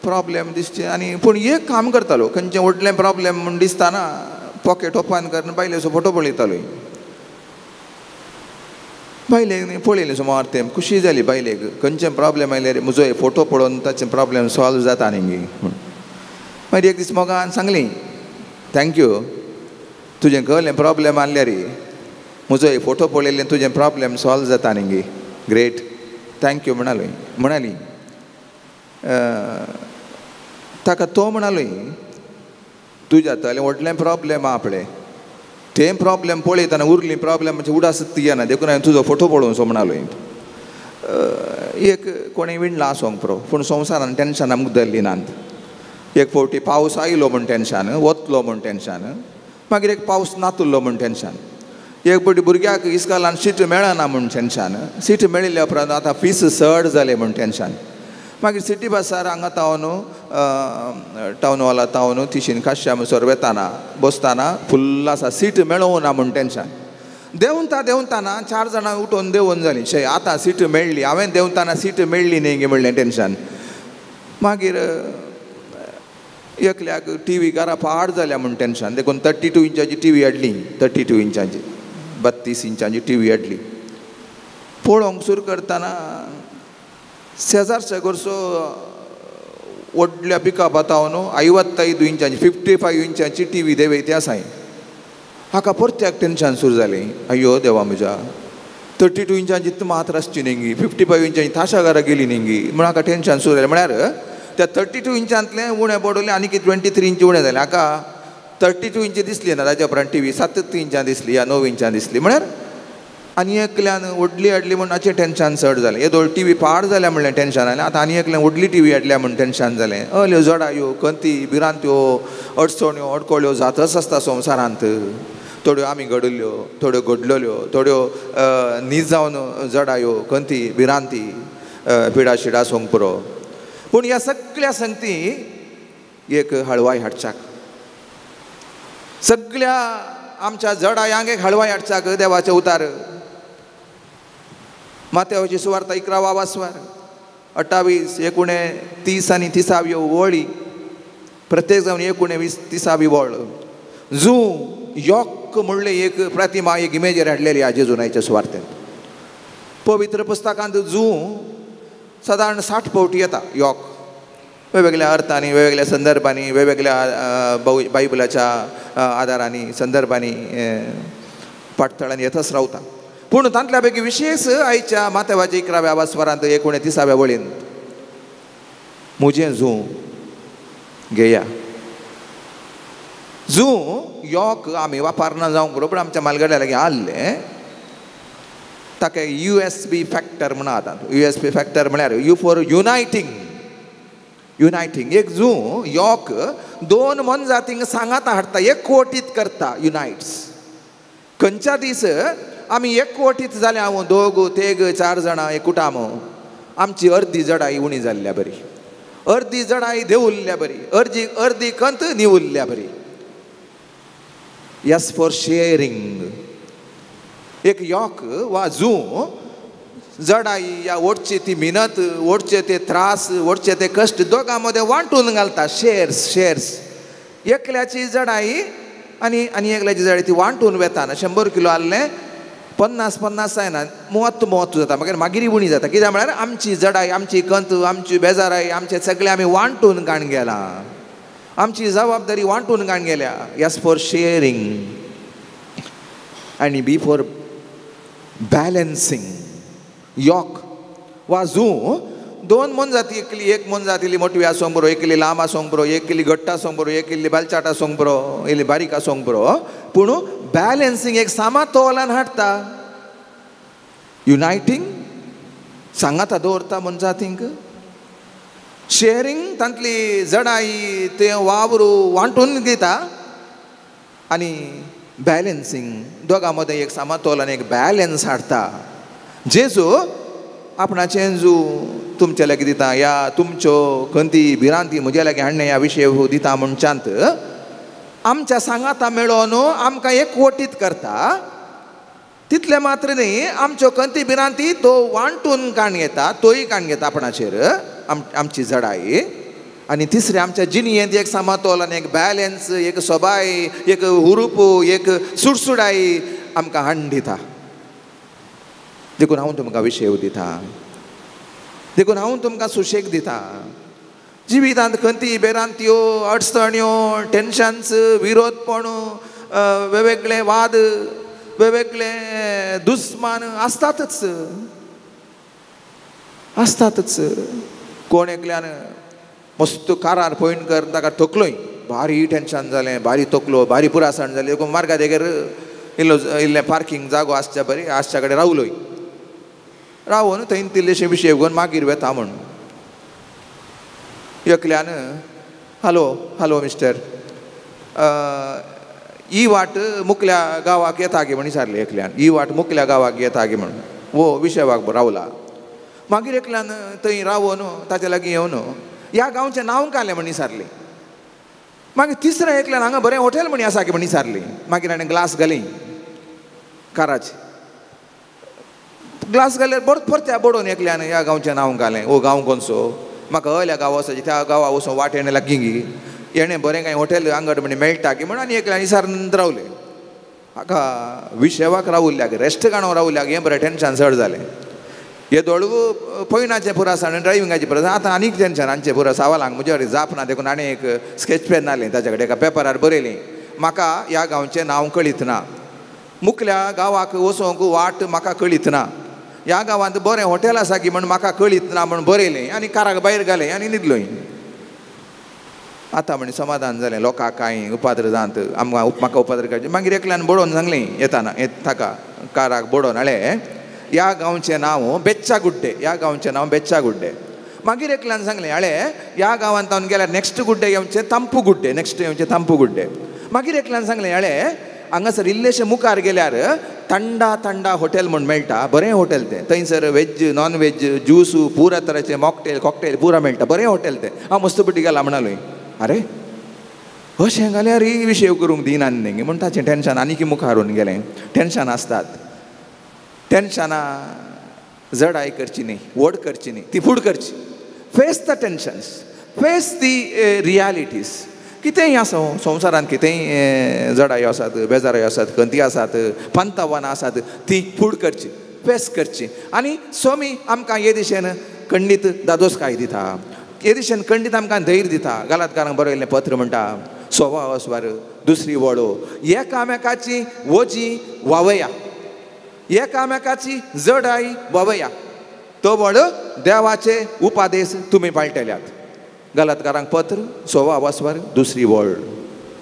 प्रॉब्लेम दिसचे आनी पूण एक काम करतालो, खंयचें व्हडलें प्रॉब्लेम म्हूण दिसताना पॉकेट ओपन करून बायलेचो फोटो पळयतालो. बायलेक पळयलें सुमार तें खुशी जाली बायलेक. खंयचें प्रॉब्लेम आयल्यार म्हजो फोटो पळोवन ताचें प्रॉब्लेम सॉल्व जाता न्ही म्हूण. मागीर एक दीस मोगान सांगली, थँक्यू, तुजें कहलें प्रॉब्लेम आसल्यार म्हजो हे फोटो पळयल्ले तुजें प्रॉब्लेम सॉल्व जाता न्ही ग्रेट थँक्यू म्हणाली ताका तो म्हणालो तुज्या हातालें व्हडलें प्रॉब्लेम आहा आपलें तें प्रॉब्लेम पळयतना उरलीं प्रॉब्लेमाची उडास तियेना देखून हांवें तुजो फोटो पळोवचो म्हणालो एक कोणें विणला आसोंक पुरो पूण संवसारान टेन्शन आमकां धरली नात एक फावटी पावस आयलो म्हूण टेन्शन वतलो म्हूण टेन्शन मागीर एक पावस नातुल्लो म्हूण टेन्शन एक फावटी भुरग्याक इस्कॉलान सीट मेळना म्हूण टेन्शन सीट मेळिल्ल्या उपरांत आतां फीस चड जाले म्हूण टेन्शन मागीर सिटी बसार हांगा टावन हॉलांत तावन तिशीन काश्या म्हणसर वेताना बसताना फुल्ल आसा सीट मेळों ना म्हूण टेन्शन देंवताना 4 जाणां उठोवन देंवोन जालीं शे आतां सीट मेळ्ळी हांवें देंवताना सीट मेळ्ळी न्ही म्हणलें टेन्शन मागीर एकल्याक टीव्ही घरा पाड जाल्या म्हूण टेन्शन देखून 32 इंचाची टीव्ही हाडली 32 इंचाची 32 इंचाची टीव्ही हाडली पळोवंक सुरू करतना शेजारच्या कडचो व्हडल्या पिकअपांत न्हू 55 इंचाची 55 इंचाची टीव्ही देंवय त्या साय हाका परत्याक टेन्शन सुरू जालें अय्यो देवा म्हज्या 32 इंचाची मात आसची न्ही 55 इंचाची ताशा घरा गेली न्ही म्हण हाका टेन्शन सुरू जालें म्हळ्यार त्या 32 इंचांतलें उणें पडलें आनी 23 इंच उणें जालें हाका 32 इंच दिसली ना ताच्या उपरांत टीव्ही 37 इंचां दिसली या 9 इंचां दिसली म्हळ्यार आनी एकल्यान व्हडली हाडली म्हूण हाचें टेन्शन चड जालें येदो टीव्ही पाड जाल्या म्हणलें टेन्शन जालें आतां आनी एकल्यान व्हडली टीव्ही हाडल्या म्हूण टेन्शन जालें अल्यो जडायो कंती भिरांत्यो अडचण्यो अडकळ्यो जातच आसता संवसारांत थोड्यो आमी घडल्यो थोड्यो घडलेल्यो थोड्यो न्हीज जावन जडायो कंती भिरांती पिडा शिडा सोंग पुरो पूण ह्या सगळ्या संगती एक हळवाय हाडच्याक सगळ्या आमच्या जडायांक एक हळवाय हाडच्याक देवाचे उतार माथेवाची सुवार्ता 11वा वासवार 28, 29 आनी 30 वळी प्रत्येक जावन 19, 30 वळ जू योक म्हणले एक प्रतिमा एक इमेजर हाडलेली आ जेजुनाच्या सुवार्थेंत पवित्र पुस्तकांत जू सादारण 60 फावटी येता योक वेगवेगळ्या अर्थांनी वेगवेगळ्या संदर्भांनी वेगवेगळ्या बायबलाच्या आदारांनी संदर्भांनी पाठतळांनी येतच रावता पूण तांतल्या पैकी विशेष आयच्या माथेवाच्या 11व्या वासवारांत 29व्या वळींत म्हजें जू घेया जू योक आमी वापरना जावंक बरोबर आमच्या मालगड्या लागीं आसलें ताका USB फॅक्टर म्हणून आतां USB फॅक्टर म्हळ्यार यू फॉर युनायटींग एक जू योक 2 मनजातींक सांगाता हाडटा एकवटीत करता युनायट्स खंयच्या दीस आमी एकवटीत जाले हांव 2, 3, 4 जाणां एक कुटाम आमची अर्दी जडाई उणी जाल्ल्या बरी अर्दी जडाई देंवुल्ल्या बरी अर्दी कंत निवुल्ल्या बरी यस फॉर शेअरिंग एक योक वा जू जडाई या ओडचे ती मिनत ओडचे ते त्रास ओडचे ते कष्ट दोगां मध्ये वांटून घालता शेअर्स एकल्याची जडाई आनी एकल्याची जडाई ती वांटून वेताना 100 किलो आसलें 50 जायना 30 जाता मागीर उणी जाता कित्याक म्हळ्यार आमची जडाई आमची कंत आमची बेजाराई आमचे सगळे आमी वांटून घाण गेला आमची जबाबदारी वांटून घाण गेल्या यस फॉर शेअरिंग आनी बी फॉर बॅलन्सिंग योक वा जू 2 मनजाती एक मनजातीली मोटवी आसोंक बरो एक इल्ली लांब आसोंक बरो एक इल्ली घट्ट आसोंक बरो एक इल्ली बालचाट आसोंक बरो इल्ली बारीक आसोंक बरो पूण बॅलन्सिंग एक सामातोलान हाडटा युनायटींग सांगाता दवरता मनजातींक शेअरिंग तांतली जडाई ते वावरू वांटून घेता आनी बॅलन्सिंग दोगां मदें एक सामातोलान एक बॅलन्स हाडटा जेजू आपणाचें जू तुमचे लागीं दिता या तुमच्यो खंती भिरांती म्हज्या लागीं हाडणे ह्या विशय दिता म्हणच्यात आमच्या सांगाता मेळोन आमकां एकवटीत करता तितले मात्र न्ही आमच्यो खंती भिरांती तो वांटून काण घेता तोय काण घेता आपणाचेर आमची जडाई आनी तिसरें आमच्या जिणयेंत एक सामातोल एक बॅलन्स एक सोबाय एक हुरूप एक सुडसुडाई आमकां हाडून दिता देखून हांव तुमकां विशय दिता देखून हांव तुमकां सुशेग दिता जिवितांत खंती बेरांत्यो अडचण्यो टेन्शन्स विरोधपण वेगवेगळे वाद वेगवेगळे दुस्मान असतातच असतातच. कोण एकल्यान मस्त कारार पॉयंट कर ताका थकलोय, भारी टेन्शन जालें, भारी तकलो, भारी पुरासाण जाली. मार्गा देगेर इल्लें पार्किंग जागो आसच्या बरी आसच्या कडेन रावलोय. रावन थंय तिल्लेशें विशय घेवन मागीर वेता म्हण एकल्यान हॅलो हॅलो मिस्टर ही वाट मुकल्या गांवाक येता गे म्हण विचारलें एकल्यान. ही वाट मुकल्या गांवाक येता गे म्हण वो विशय रावला. मागीर एकल्यान थंय रावन ताचे लागीं येवन ह्या गांवचें नांव कालें म्हण विचारलें. मागीर तिसऱ्या एकल्यान हांगा बरें हॉटेल म्हण आसा गे म्हण विचारलें. मागीर हाणें ग्लास घाली काराचे, ग्लास घाल्यार परत्या बडोवन एकल्यान ह्या गांवचें नांव घालें. ओ गांव खंयचो, म्हाका हयल्या गांव वचपाचें, त्या गांवा वचून वाटेन लागीं गी हेणें बरें कांय हॉटेल आंगड म्हण मेळटा गे म्हण. आनी एकल्यान विचारून रावलें. हाका विशेवाक रावल्ल्याक रेस्ट गाणो रावल्ल्याक हें बरें टेन्शन चड जालें. हे दोळू पयनाचें पुरासाण आनी ड्रायविंगाचें पुरासाण आतां आनीक टेन्शनाचें पुरा सावालांक म्हजे कडेन जाप ना. देखून आनी एक स्केच पेन आहलें ताचे कडेन एका पेपरार बरयलें म्हाका ह्या गांवचें नांव कळीत ना, मुखल्या गांवाक वचोंक वाट म्हाका कळीत ना, ह्या गांवांत बरें हॉटेल आसा की म्हण म्हाका कळीत ना म्हण बरयलें आनी काराक भायर घालें आनी न्हिदलोय. आतां म्हण समाधान जालें. लोकांक कांय उपाद्र जात म्हाका उपाद्र करचें. मागीर एकल्यान बडोवन सांगलें येताना ताका काराक बडोवन हाडलें ह्या गांवचें नांव बेच्चा गुड्डे, ह्या गांवचें नांव बेच्चा गुड्डे. मागीर एकल्यान सांगलें हाडलें ह्या गांवांत हांव गेल्यार नेक्स्ट गुड्डे येवचें तांपू गुड्डे, नेक्स्ट येवचें तांपू गुड्डे. मागीर एकल्यान सांगलें हाडलें हांगासर इल्लेशें मुखार गेल्यार तांडा तांडा हॉटेल म्हण मेळटा, बरें हॉटेल तें. थंयसर वेज नॉन वेज ज्यूस पुरा तरेचें मॉकटेल कॉकटेल पुरा मेळटा, बरें हॉटेल तें. हांव मस्त पटी गेला म्हणलोय. अरे अशें जाल्यार ही विशय करूंक दिनात न्ही म्हण ताचें टेन्शन आनीक मुखार व्हरून गेलें. टेन्शन आसतात, टेन्शनां जडाय करची न्ही, व्हड करची न्ही, ती फूड करची. Face the tensions, face the realities. कितेंय आसूं संवसारांत कितेंय जडाय आसात, बेजाराय आसात, खंती आसात, पंतावानां आसात, ती फूड करची, फेस करची. आनी स्वामी आमकां हे दिशेन खंडीत दादोसकाय दिता, हे दिशेन खंडीत आमकां धैर्य दिता. गलातकारांक बरयल्लें पत्र म्हणटा सोवा अस्वार दुसरी वळो एकामेकाची वजी वावया, एकामेकाची जडाई वावया, तो व्हड देवाचे उपादेश तुमी पाळटल्यात. गलातकारांक पत्र सोवा वासवार दुसरी वळ.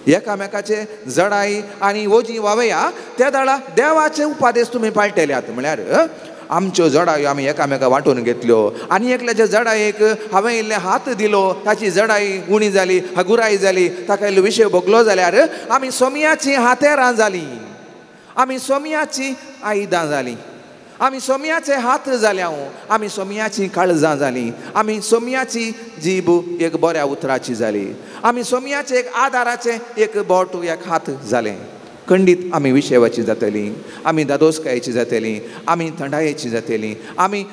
एकामेकाचे जडाई आनी वजी वावया, त्या दाडा देवाचे उपादेश तुमी पाळटल्यात. म्हळ्यार आमच्यो जडायो आमी एकामेका वांटून घेतल्यो आनी एकल्याच्या जडायेक हांवें इल्लें हात दिलो, ताची जडाई उणी जाली, हगुराई जाली, ताका इल्लो विशय भोगलो जाल्यार आमी सोमयाची हातेरां जालीं, आमी सोमयाची आयदां जालीं, आमी सोमयाचे हात जाल्या, आमी सोमयाची काळजां जालीं, आमी सोमयाची जीब एक बऱ्या उतराची जाली, आमी सोमयाचे एक आदाराचे एक बोट एक हात जालें. खंडीत आमी विशेवाची जातलीं, आमी दादोसकायेची जातलीं, आमी थंडायेची जातलीं, आमी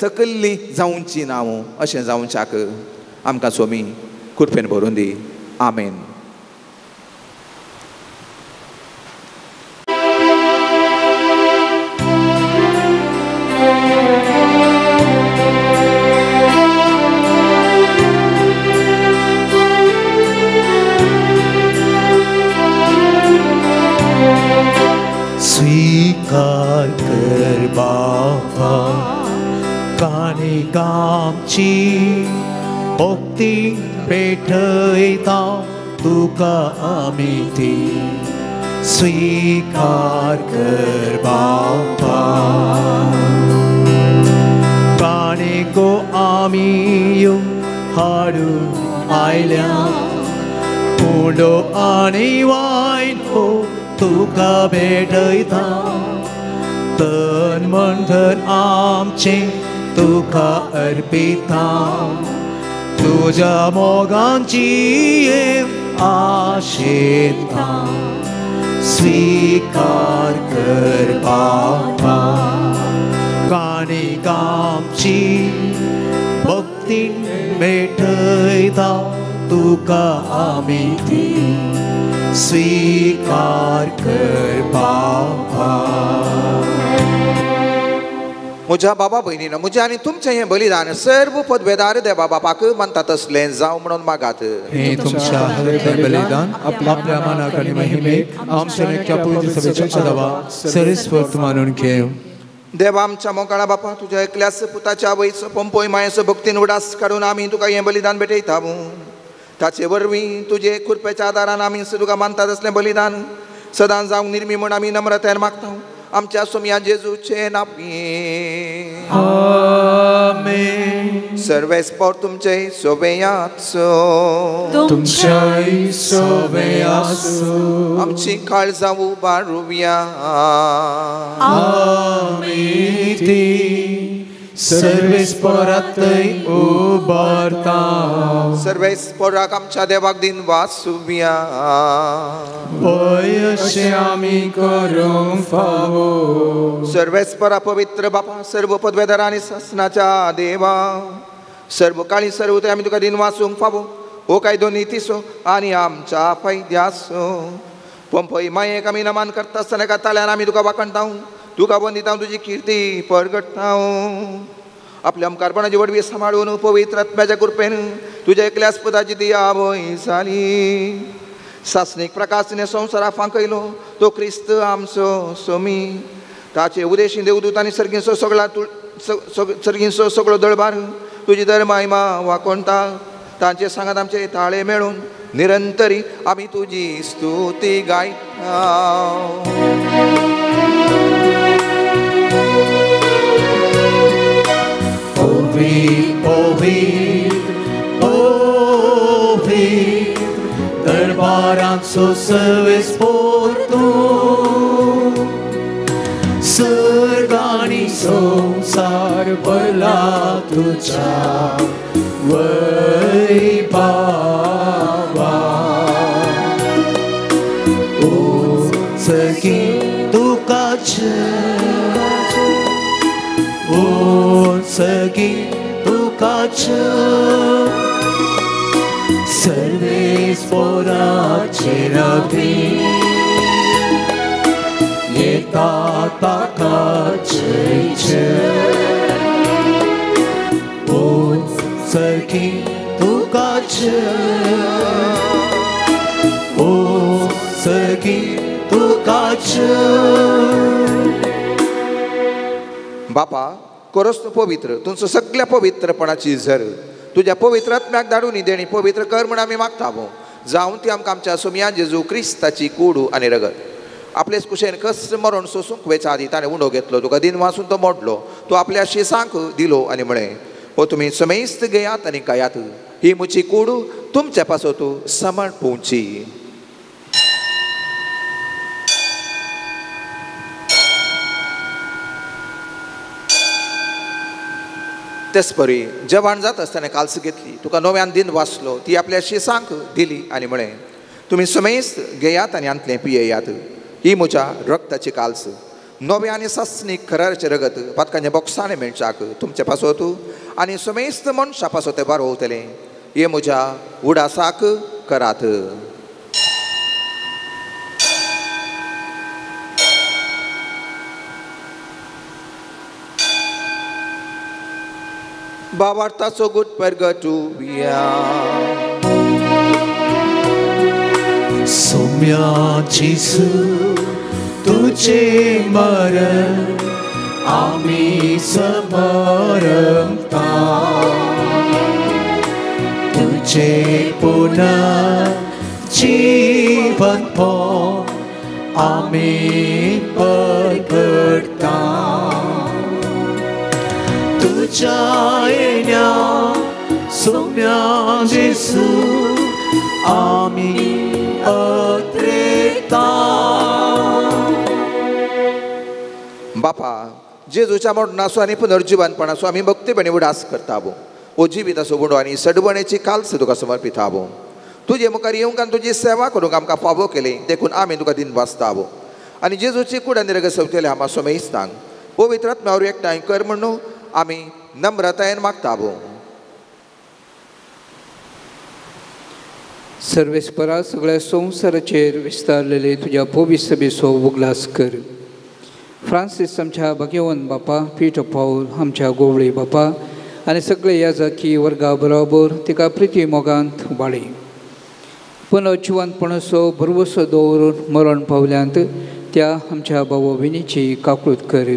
थकल्लीं जावची ना अशें जावच्याक आमकां स्वामी कृपेन भरून दी. आमेन. स्वीकार कर बापा काणीक आमची, भक्ती पेटयता तुका आमी ती. स्वीकार कर बापा काणीको आमी हाडून आयल्या, उंडो आनी वायन हो तुका भेटयता. तन मन धन आमचे तुका अर्पिता, तुज्या मोगांची आशेता. स्वीकार कर बापा काणीक आमची, भक्तीन भेटयता तुका आमी ती. स्वीकार कर बापा. म्हज्या बाबा भयणीनो म्हजें आनी तुमचें हें बलिदान सर्व पदवेदार देवा बापाक मानता तसलें जावं म्हणून मागात. हे तुमच्या हृदय बलिदान आपल्या मनाक आणि महिमेक आमच्या नेक्या पवित्र सभेच्या सदावा सर्वस्वत मानून घेव. देवा आमच्या मोकाळा बापा तुज्या एकल्याच पुताच्या वयचो पंपोय मायेचो भक्तीन उडास काडून आमी तुका हें बलिदान भेटयता. ताचे वरवीं तुजे कृपेच्या आदारान आमी तुका मानता तसलें बलिदान सदां जावंक निर्मी म्हूण आमी नम्रतायेन मागता आमच्या सोम्या जेजूचे नांवी. आमेन. सर्वेस्पर तुमचे सोबेयाचो तुमच्याय सोबेयाचो आमची काळजां उबारुया. सर्वेस्परांतय उबारता. सर्वेस्पराक आमच्या देवाक दिन वासुया. अशें आमी करूंक फावो. सर्वेस्परा पवित्र बापा सर्व पदवेदार आनी शासनाच्या देवा सर्व काळी सर्व ते आमी तुका दिन वासूंक फावो. हो कायदो नितीसो आनी आमच्या फायद्याचो. पंपय मायेक आमी नमान करता आसतना काताल्यान आमी तुका वाखणता तुका वंदिता तुजी किर्ती परगटता. आपल्या मुखारपणाची वडवी सांबाळून पवित्र आत्म्याच्या कृपेन तुज्या एकल्याच पदाची दिया वय जाली. शासनीक प्रकाशने संवसाराक फांकयलो तो क्रिस्त आमचो सोमी. ताचे उदेशी देवदूत आनी सर्गींचो सर्गींचो सगळो दळबार तुजी धर्मायमा वाकोणटा. तांचे सांगात आमचे ताळे मेळून निरंतरी आमी तुजी स्तुती गायता. दरबारांचो सर्वेस्पर तूं. सर्ग आनी संवसार भरला तुज्या वैभवा. सगी तुका सगी तुका सर्वेस्पराचे रवी येता ताका जय. ओ सगी तुका ओ सगी तुका. बापा करोस पवित्र तुमचो सगळ्या पवित्रपणाची झर तुझ्या पवित्र आत्म्याक धाडून देणी पवित्र कर म्हण आमी मागता. जावं ती आमकां आमच्या सोम्या जेजू क्रिस्ताची कूड आनी रगत आपलेच कुशेन कस मरण सोसूंक वेचा आदी ताणें उंडो घेतलो तुका दिन वाचून तो मोडलो तो आपल्या शिसांक दिलो आनी म्हळें हो तुमी समेस्त घेयात आनी कायात. ही म्हजी कूड तुमच्या पासत समर्पूची. तेच परी जेवण जाता आसतना काल्स घेतली तुका नव्यान दिन वाचलो ती आपल्या शिसांक दिली आनी म्हळें तुमी समेस्त घेयात आनी अंतलें पियेयात. ही म्हज्या रक्ताची काल्स नव्या आनी सासणीक खराचे रगत पातकांच्या बॉक्सांनी मेळच्याक तुमचे पासत आनी समेस्त मनशा पासत तें बारोवतलें. हे म्हज्या उडासाक करात. बावार्थाचो गुट परगटुया. सोम्या जेजू तुझे मरण आमी समरता. तुझे पुनर्जीवन आमी परगटता. तुझ्या येण्या सोम्या जेजू आमी अत्रेता. बापा जेजूच्या मरणाचो आनी पुनर्जीवनपणाचो आमी भक्तीपणी उडास करता. ओ जिविताचो बुडो आनी सडवणेची काल्स तुका समर्पिता. तुजे मुखार येवंक आनी तुजी सेवा करूंक आमकां फावो केली देखून आमी तुका दिन वाचता. आनी जेजूची कूड आनी रगत सवतेले आमा सोमेस्तांक पवित्र आत्म्यावर एकठांय कर म्हणून आमी नम्रतायेन मागता. सर्वेस्परा सगळ्या संवसाराचेर विस्तारलेले तुज्या पवित्र सभेचो उगलास कर. फ्रांसीस आमच्या भाग्यवान बापा, पीटर पौल आमच्या गोवळी बापा आनी सगळे याजकी वर्गा बरोबर तिका प्रिती मोगांत वाडी. पुनः जिवंतपणाचो भरवसो दवरून मरण पावल्यांत त्या आमच्या भाव भयणीची काकूळट कर.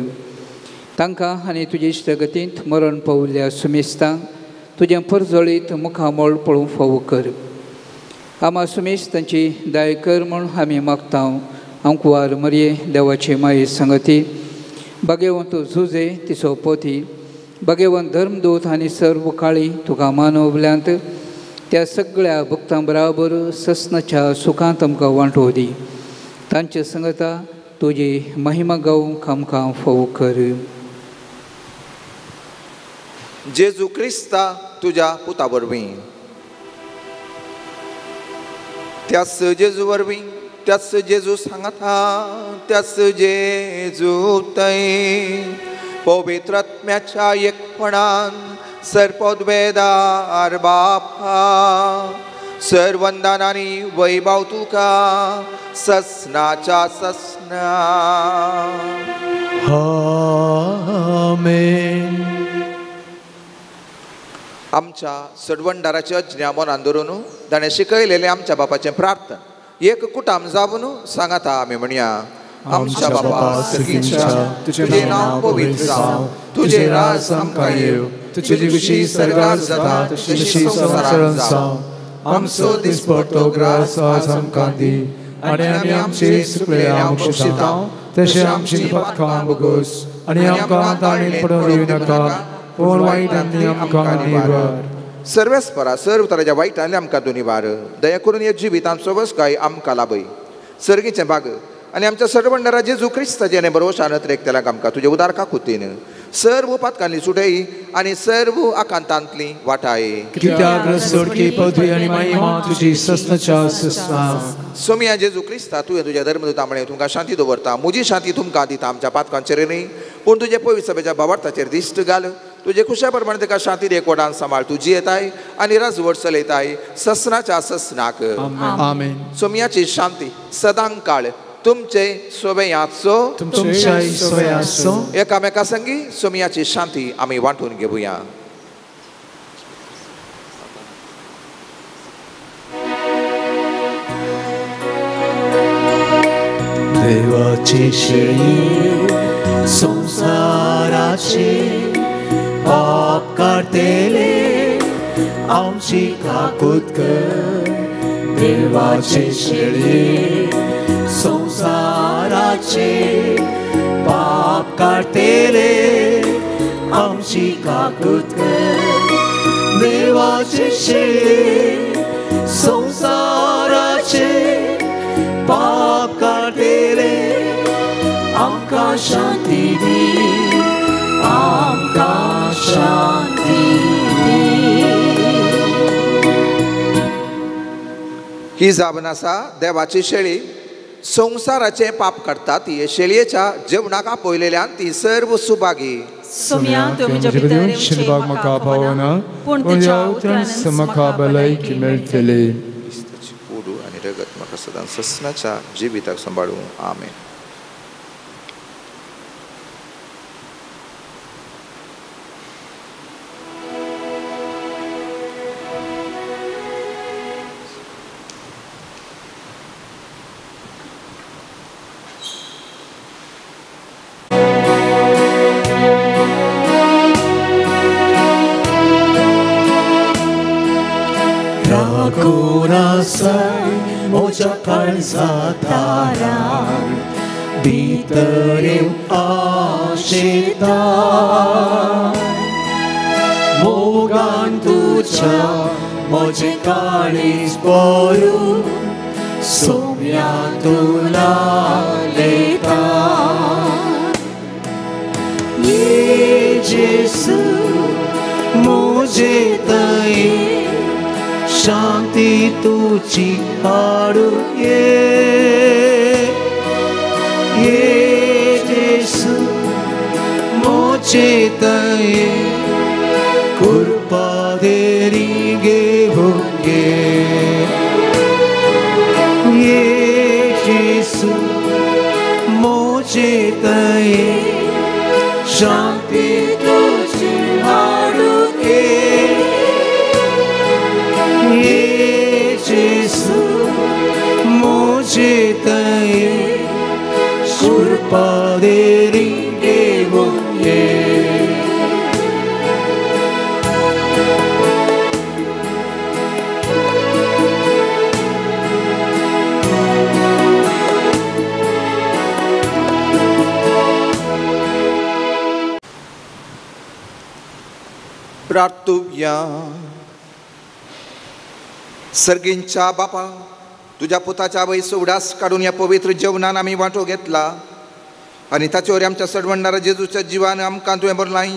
तांकां आनी तुजे इश्टगतींत मरण पावल्ल्या सुमेस्तांक तुजें परजळीत मुखामोळ पळोवंक फावो कर. आमा सुमेस्त तांची दाय कर म्हूण आमी मागता. अंकुवार मरये देवाचे माये संगती, भाग्यवंत झुजे तिचो पोती, भाग्यवंत धर्मदूत आनी सर्व काळी तुका मानवल्यांत त्या सगळ्या भक्तां बराबर ससनाच्या सुखांत आमकां वांटो दी. तांचे संगता तुजी महिमा गावंक आमकां फावो कर. जेजू क्रिस्ता तुज्या पुता वरवीं, त्याच जेजू वरवीं, त्याच जेजू सांगता, त्याच जेजू थंय पवित्र आत्म्याच्या एकपणान सर्पोद्वेदार बापा सर्वंदान आनी वैभव तुका ससनाच्या ससना. आमेन. आमच्या सडवंडाराच्या अज्ञा मनान धरून ताणें शिकयलेलें आमच्या बापाचें प्रार्थना एक कुटाम जावन सांगाता आमी म्हणया. आमच्या बापा सर्गीच्या, तुजें नांव पवित्र जावं, तुजें राज आमकां येवं, तुजी खुशी स्वर्गांत जाता तशी संवसारांत जावं. आमचो दिसपडटो ग्रास आज आमकां दी, आनी आमी आमचे चुकलेल्या बक्षिता तशें आमची पातकां बगोस, आनी आमकां ताणें पडून दिवं नाका, पूण वायटांतली आमकां निवार. सर्वेस्परा सर्व तरांच्या वायटांतली आमकां दोनी वार. दया करून हे जिवितांचो वसकाय आमकां लाभय. सर्गीचें भाग आनी आमच्या सर्वंडारा जेजू क्रिस्त जेणे भरवशानत रेखतेल्याक आमकां तुजे उदार काकुतीन सर्व पातकांतली सुटय आनी सर्व आकांतांतली वाटाय. कित्याक सोडकी पदवी आनी महिमा तुजी ससनाच्या ससना. सोमिया जेजू क्रिस्ता तुवें तुज्या धर्मदूता म्हळें तुमकां शांती दवरता. म्हजी शांती तुमकां दिता. आमच्या पातकांचेर न्ही पूण तुजे पवित्र सभेच्या भावार्थाचेर दिश्ट घाल. तुजे खुशा प्रमाणे ताका शांती एकवटान सांबाळ. तुजी येताय आनी राजवट चलयताय ससनाच्या ससनाक. आमेन. सोमियाची शांती सदां काळ तुमचे सोबयाचो तुमच्याय सोयाचो एकामेका संगी सोमियाची शांती आमी वांटून घेवया. देवाची शेळी संसाराचे पाप काढतेले आमची काकूत कर. देवाची शेळी संसाराचे पाप काढतेले आमची काकूत कर. देवाची शेळी संसाराचे पाप काढतेले आमकां शांती दी, आमकां शांती दी. ही जावन आसा देवाची शेळी संसाराचे पाप काडटा. ती शेळयेच्या जेवणाक आपयलेल्यान ती सर्व सुभागी. सोम्या तूं म्हज्या भितर शिलबाग म्हाका पावना, पूण तुज्या उतरांत म्हाका भलायकी मेळटली. कूड आनी रगत म्हाका सदां ससनाच्या जिविताक सांबाळूं. आमेन. कोणासाय मोच्या काळजातारा भितर आशेता मोगान तुझ्या मोजे काळीज बोरू सोम्या तुला लेता. ये जेसू मोजे तई शांती तुझी हाडू ये जेसू मोचे तये कृपा देरी घेऊन ये जेसू मोचे मोचेतये शांती तुझी हाडुके ये जेसु मोचेतये कृपा देरिंगे ये प्रार्थुया. सर्गींच्या बापा, तुझ्या पुताच्या वयस उडास काढून या पवित्र जेवणान आम्ही वांटो घेतला आणि ताचेवर आमच्या सडवणणाऱ्या जेजूच्या जिवान आमकां तुवें भरलां.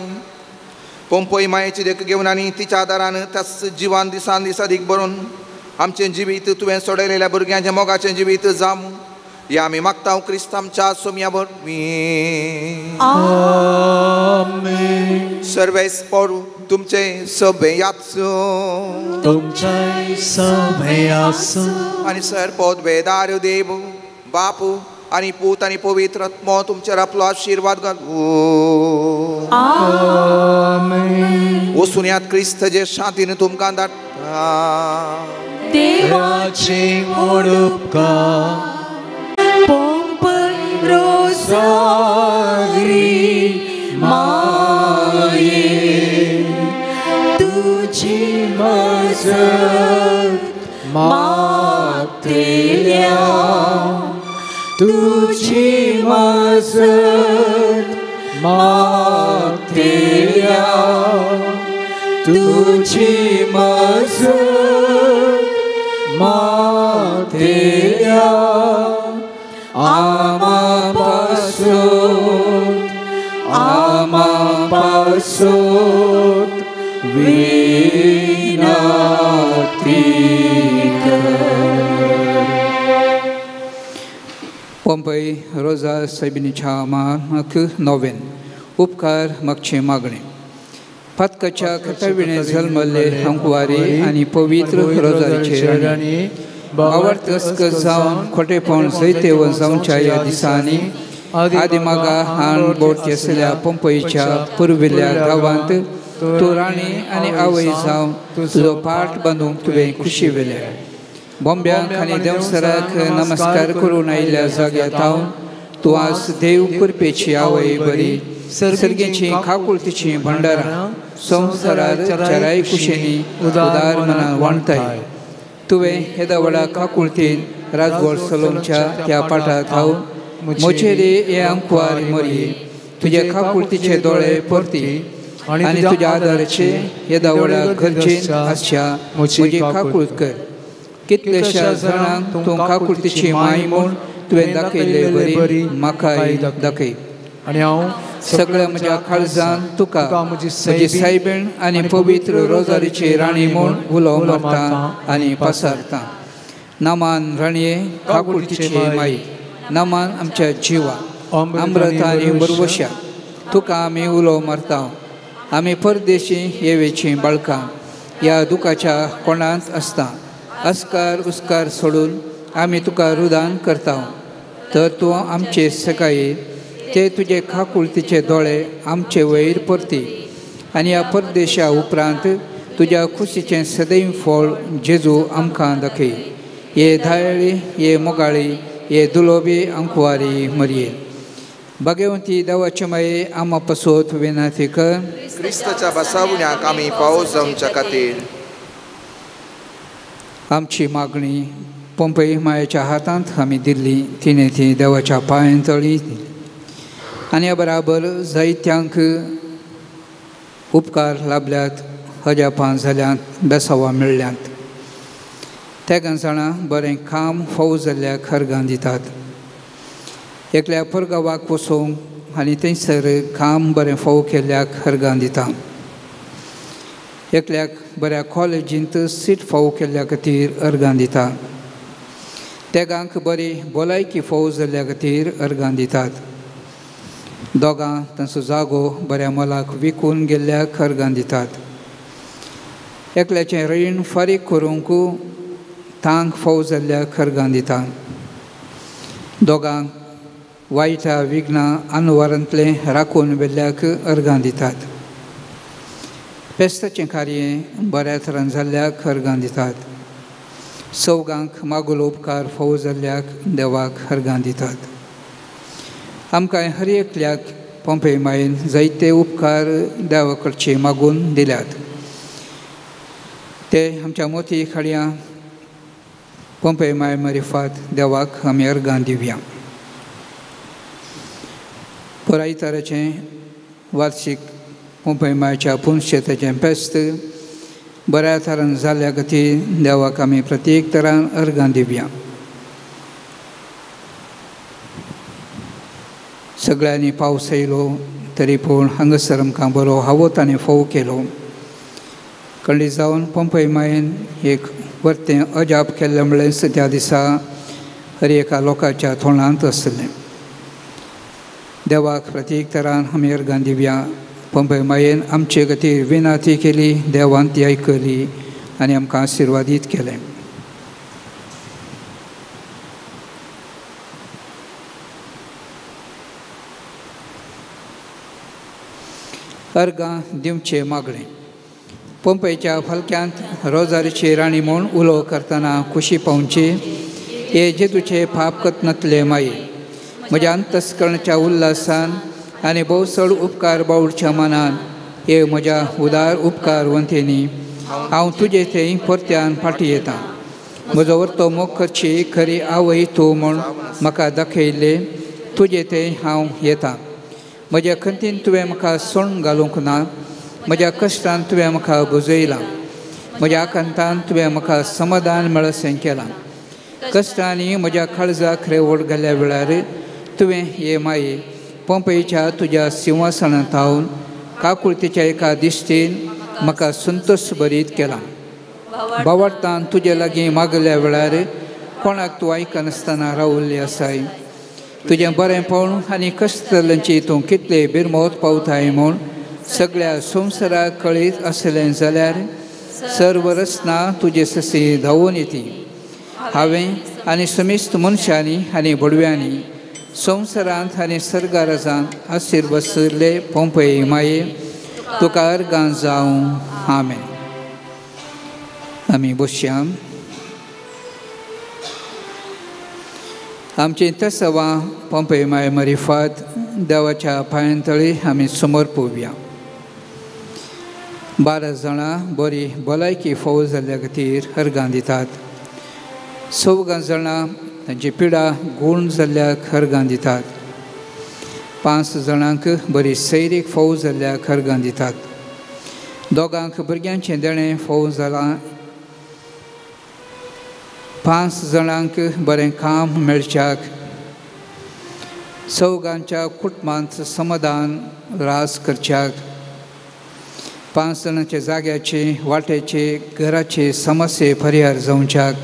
पोंपोई मायेची देख घेवन आनी तिच्या आदारान त्याच जिवान दिसान दिस अदीक भरून आमचें जिवीत तुवें सोडयलेल्या भुरग्यांचें मोगाचें जिवीत जावं या आमी मागता क्रिस्त आमच्या सोम्या वरवीं. आमेन. सर्वेस्पर तुमचे सभेयाचो तुमचे सभेयाचो आनी सरपोत बेदार देव बापू आनी पूत आनी पवित्र आत्मो तुमचेर आपलो आशिर्वाद घालूं. आमेन. वचून क्रिस्त जे शांतीन तुमकां धाडटा. देवाचे व्हड उपकार पोंपई रोजारी माये तुझी मजत मागतेल्या तुझी मजत मागतेल्या तुझी मजत मागतेल्या आमापासून विनंती पोंपई रोजा सायबिनीच्या मानक नोवेन उपकार मागचे मागणे. फातकाच्या खताविणे जल्मले अंकुवारी आणि पवित्र रोजारीचे राणी आवर्तस्क जावन खोटेपण जैते व जावच्या या दिसांनी आदिमागा हाण बोट असलेल्या पोंपईच्या पुर्विल्ल्या गांवांत तूं राणी आनी आवय जावन तुजो पाट बांदूंक तुवें खुशी वेल्या. बॉम्ब्यांक आनी देवसराक नमस्कार करून आयिल्ल्या जाग्यार हांव तूं आज देव कृपेची आवय बरी सर्गेची खाकुळतीची भंडारां संवसारांत चराय कुशेनी उदार मनान वाणताय. तुवें येदा व्हडा खाकुळतीन राजगोड सलोमच्या त्या पाठाक हांव मोचेरे हे अंकुवार मरी तुज्या खाकुळतीचे दोळे परती आनी तुज्या आदाराचे येदा व्हडा गरजेन आसच्या म्हजी खाकुळत कर. कितलेशा जाणांक तूं खाकुळतीची माय म्हूण तुवें दाखयले बरी म्हाकाय दाखय. आनी हांव सगळ्या म्हज्या काळजान तुका म्हजी सायबीण आनी पवित्र रोजारीची राणी म्हूण उलो मारता आनी पासारता. नामान राणये खाकुळतीची माई, नामान आमच्या जिवा अमृत आनी बरवश्या तुका आमी उलो मारता. आमी परदेशी येवेची बाळकां ह्या दुखाच्या कोणांत आसता. अस्कार उस्कार सोडून आमी तुका रुदान करता. तर तूं आमचे सकाळी ते तुजे खाकुळतीचे दोळे आमचे वयर परती आनी ह्या परदेशा उपरांत तुज्या खुशीचें सदैव फळ जेजू आमकां दाखय. ये धायळी ये मोगाळी ये दुलोबी अंकुवारी मरये. भगवंती देवाचे माये आमा पासोत विनंती कर. क्रिस्ताच्या बसावण्याक आमी पावस जावच्या खातीर आमची मागणी पोंपई मायेच्या हातांत आमी दिल्ली. तिणें ती देवाच्या पांयां तळी आनी ह्या बराबर जायत्यांक उपकार लाभल्यात, अजापां जाल्यांत, बेसावां मेळ्ळ्यांत. त्या जाणां बरें काम फावो जाल्ल्याक अर्गां दितात. एकल्या परगांवाक वचोंक आनी थंयसर काम बरें फावो केल्ल्याक अर्गां दिता. एकल्याक बऱ्या कॉलेजींत सीट फावो केल्ल्या खातीर अर्गां दिता. तेगांक बरी भलायकी फावो जाल्ल्या खातीर अर्गां दितात. दोगां तांचो जागो बऱ्या मोलाक विकून गेल्ल्याक अर्गां दितात. एकल्याचें रीण फारीक करूंक तांक फावो जाल्ल्याक अर्गां दिता. दोगांक वायटा विघ्नां आनवारांतले राखून वेल्ल्याक अर्गां दितात. पेस्ताचें कार्य बऱ्या तरान जाल्ल्याक अर्गां दितात. सौगांक मागुलो उपकार फावो जाल्ल्याक देवाक अर्गां दितात. आमकां हर एकल्याक पोंपे मायेन जायते उपकार देवा कडचे मागून दिल्यात. ते आमच्या मोती खाड्यां पोंपे माय मरिफात देवाक आमी अर्गां दिवया. पुरायताराचें वार्षिक पोंपे मायच्या पुनशेताचें फेस्त बऱ्या तरान जाल्ल्या खातीर देवाक आमी प्रत्येक तरान अर्गां दिवया. सगळ्यांनी पावस येयलो तरी पूण हांगासर आमकां बरो हावत आनी फोव केलो. कळ्ळी जावन पोंपे मायेन एक वर्तें अजाप केल्लें म्हणलें त्या दिसा हर एका लोकांच्या तोंडांत आसलें. देवाक प्रत्येक तरान आमी अर्गां दिवया. पोंपे मायेन आमचे खातीर विनाती केली, देवान ती आयकली आनी आमकां आशिर्वादीत केलें. अर्गां दिवचे मागणें. पोंपेच्या फालक्यांत रोजारीची राणी म्हूण उलो करतना खुशी पावची. हे जेजूचे पाप कतनातले माये म्हज्या अंतस्करणाच्या उल्हासान आनी भोवसड उपकार बावडच्या मनान हे म्हज्या उदार उपकार वंतेनी हांव तुजे थंय परत्यान फाटीं येतां. म्हजो वर्तो मोग करची खरी आवय तूं म्हूण म्हाका दाखयल्ले तुजे थंय हांव येतां. म्हज्या खंतीन तुवें म्हाका सोण घालूंक ना. म्हज्या कश्टान तुवें म्हाका बुजयलां. म्हज्या आकांतान तुवें म्हाका समाधान मेळसें केलां. कश्टांनी म्हज्या काळजाक रेवड घाल्ल्या वेळार तुवें हे माये पोंपेच्या तुज्या सिंहासनांत थावन काकुळतेच्या एका दिश्टेन म्हाका संतोश भरीत केला. बावडतान तुजे लागीं मागल्या वेळार कोणाक तूं आयकनासतना रावल्ली आसाय. तुजें बरेंपण आनी कश्टलांची तूं कितले बिरमोत पावताय म्हूण सगळ्या संवसाराक कळीत आसलें जाल्यार सर्व रचना तुजे ससी धांवून येती. हांवें आनी समिस्त मनशांनी आनी बडव्यांनी संवसारांत आनी सर्गाराजांत आशिर्वसले पोंपे माये तुका अर्गां जावं. आमेन. आमी बसया. आमची तसवां पोंपे माय मरिफात देवाच्या पांयांतळी आमी समोर पळोवया. 12 जाणां बरी भलायकी फावो जाल्ल्या खातीर अर्गां दितात. 14 जाणां तांची पिडा गूण जाल्ल्याक अर्गां दितात. 5 जाणांक बरी सैरीक फावो जाल्ल्याक अर्गां दितात. 2 भुरग्यांचें देणें फावो जालां. 5 जाणांक बरें काम मेळच्याक. 4 कुटुंबांत समाधान रास करच्याक. 5 जाणांचे जाग्याचे वाटेचे घराचे समस्ये परिहार जावच्याक.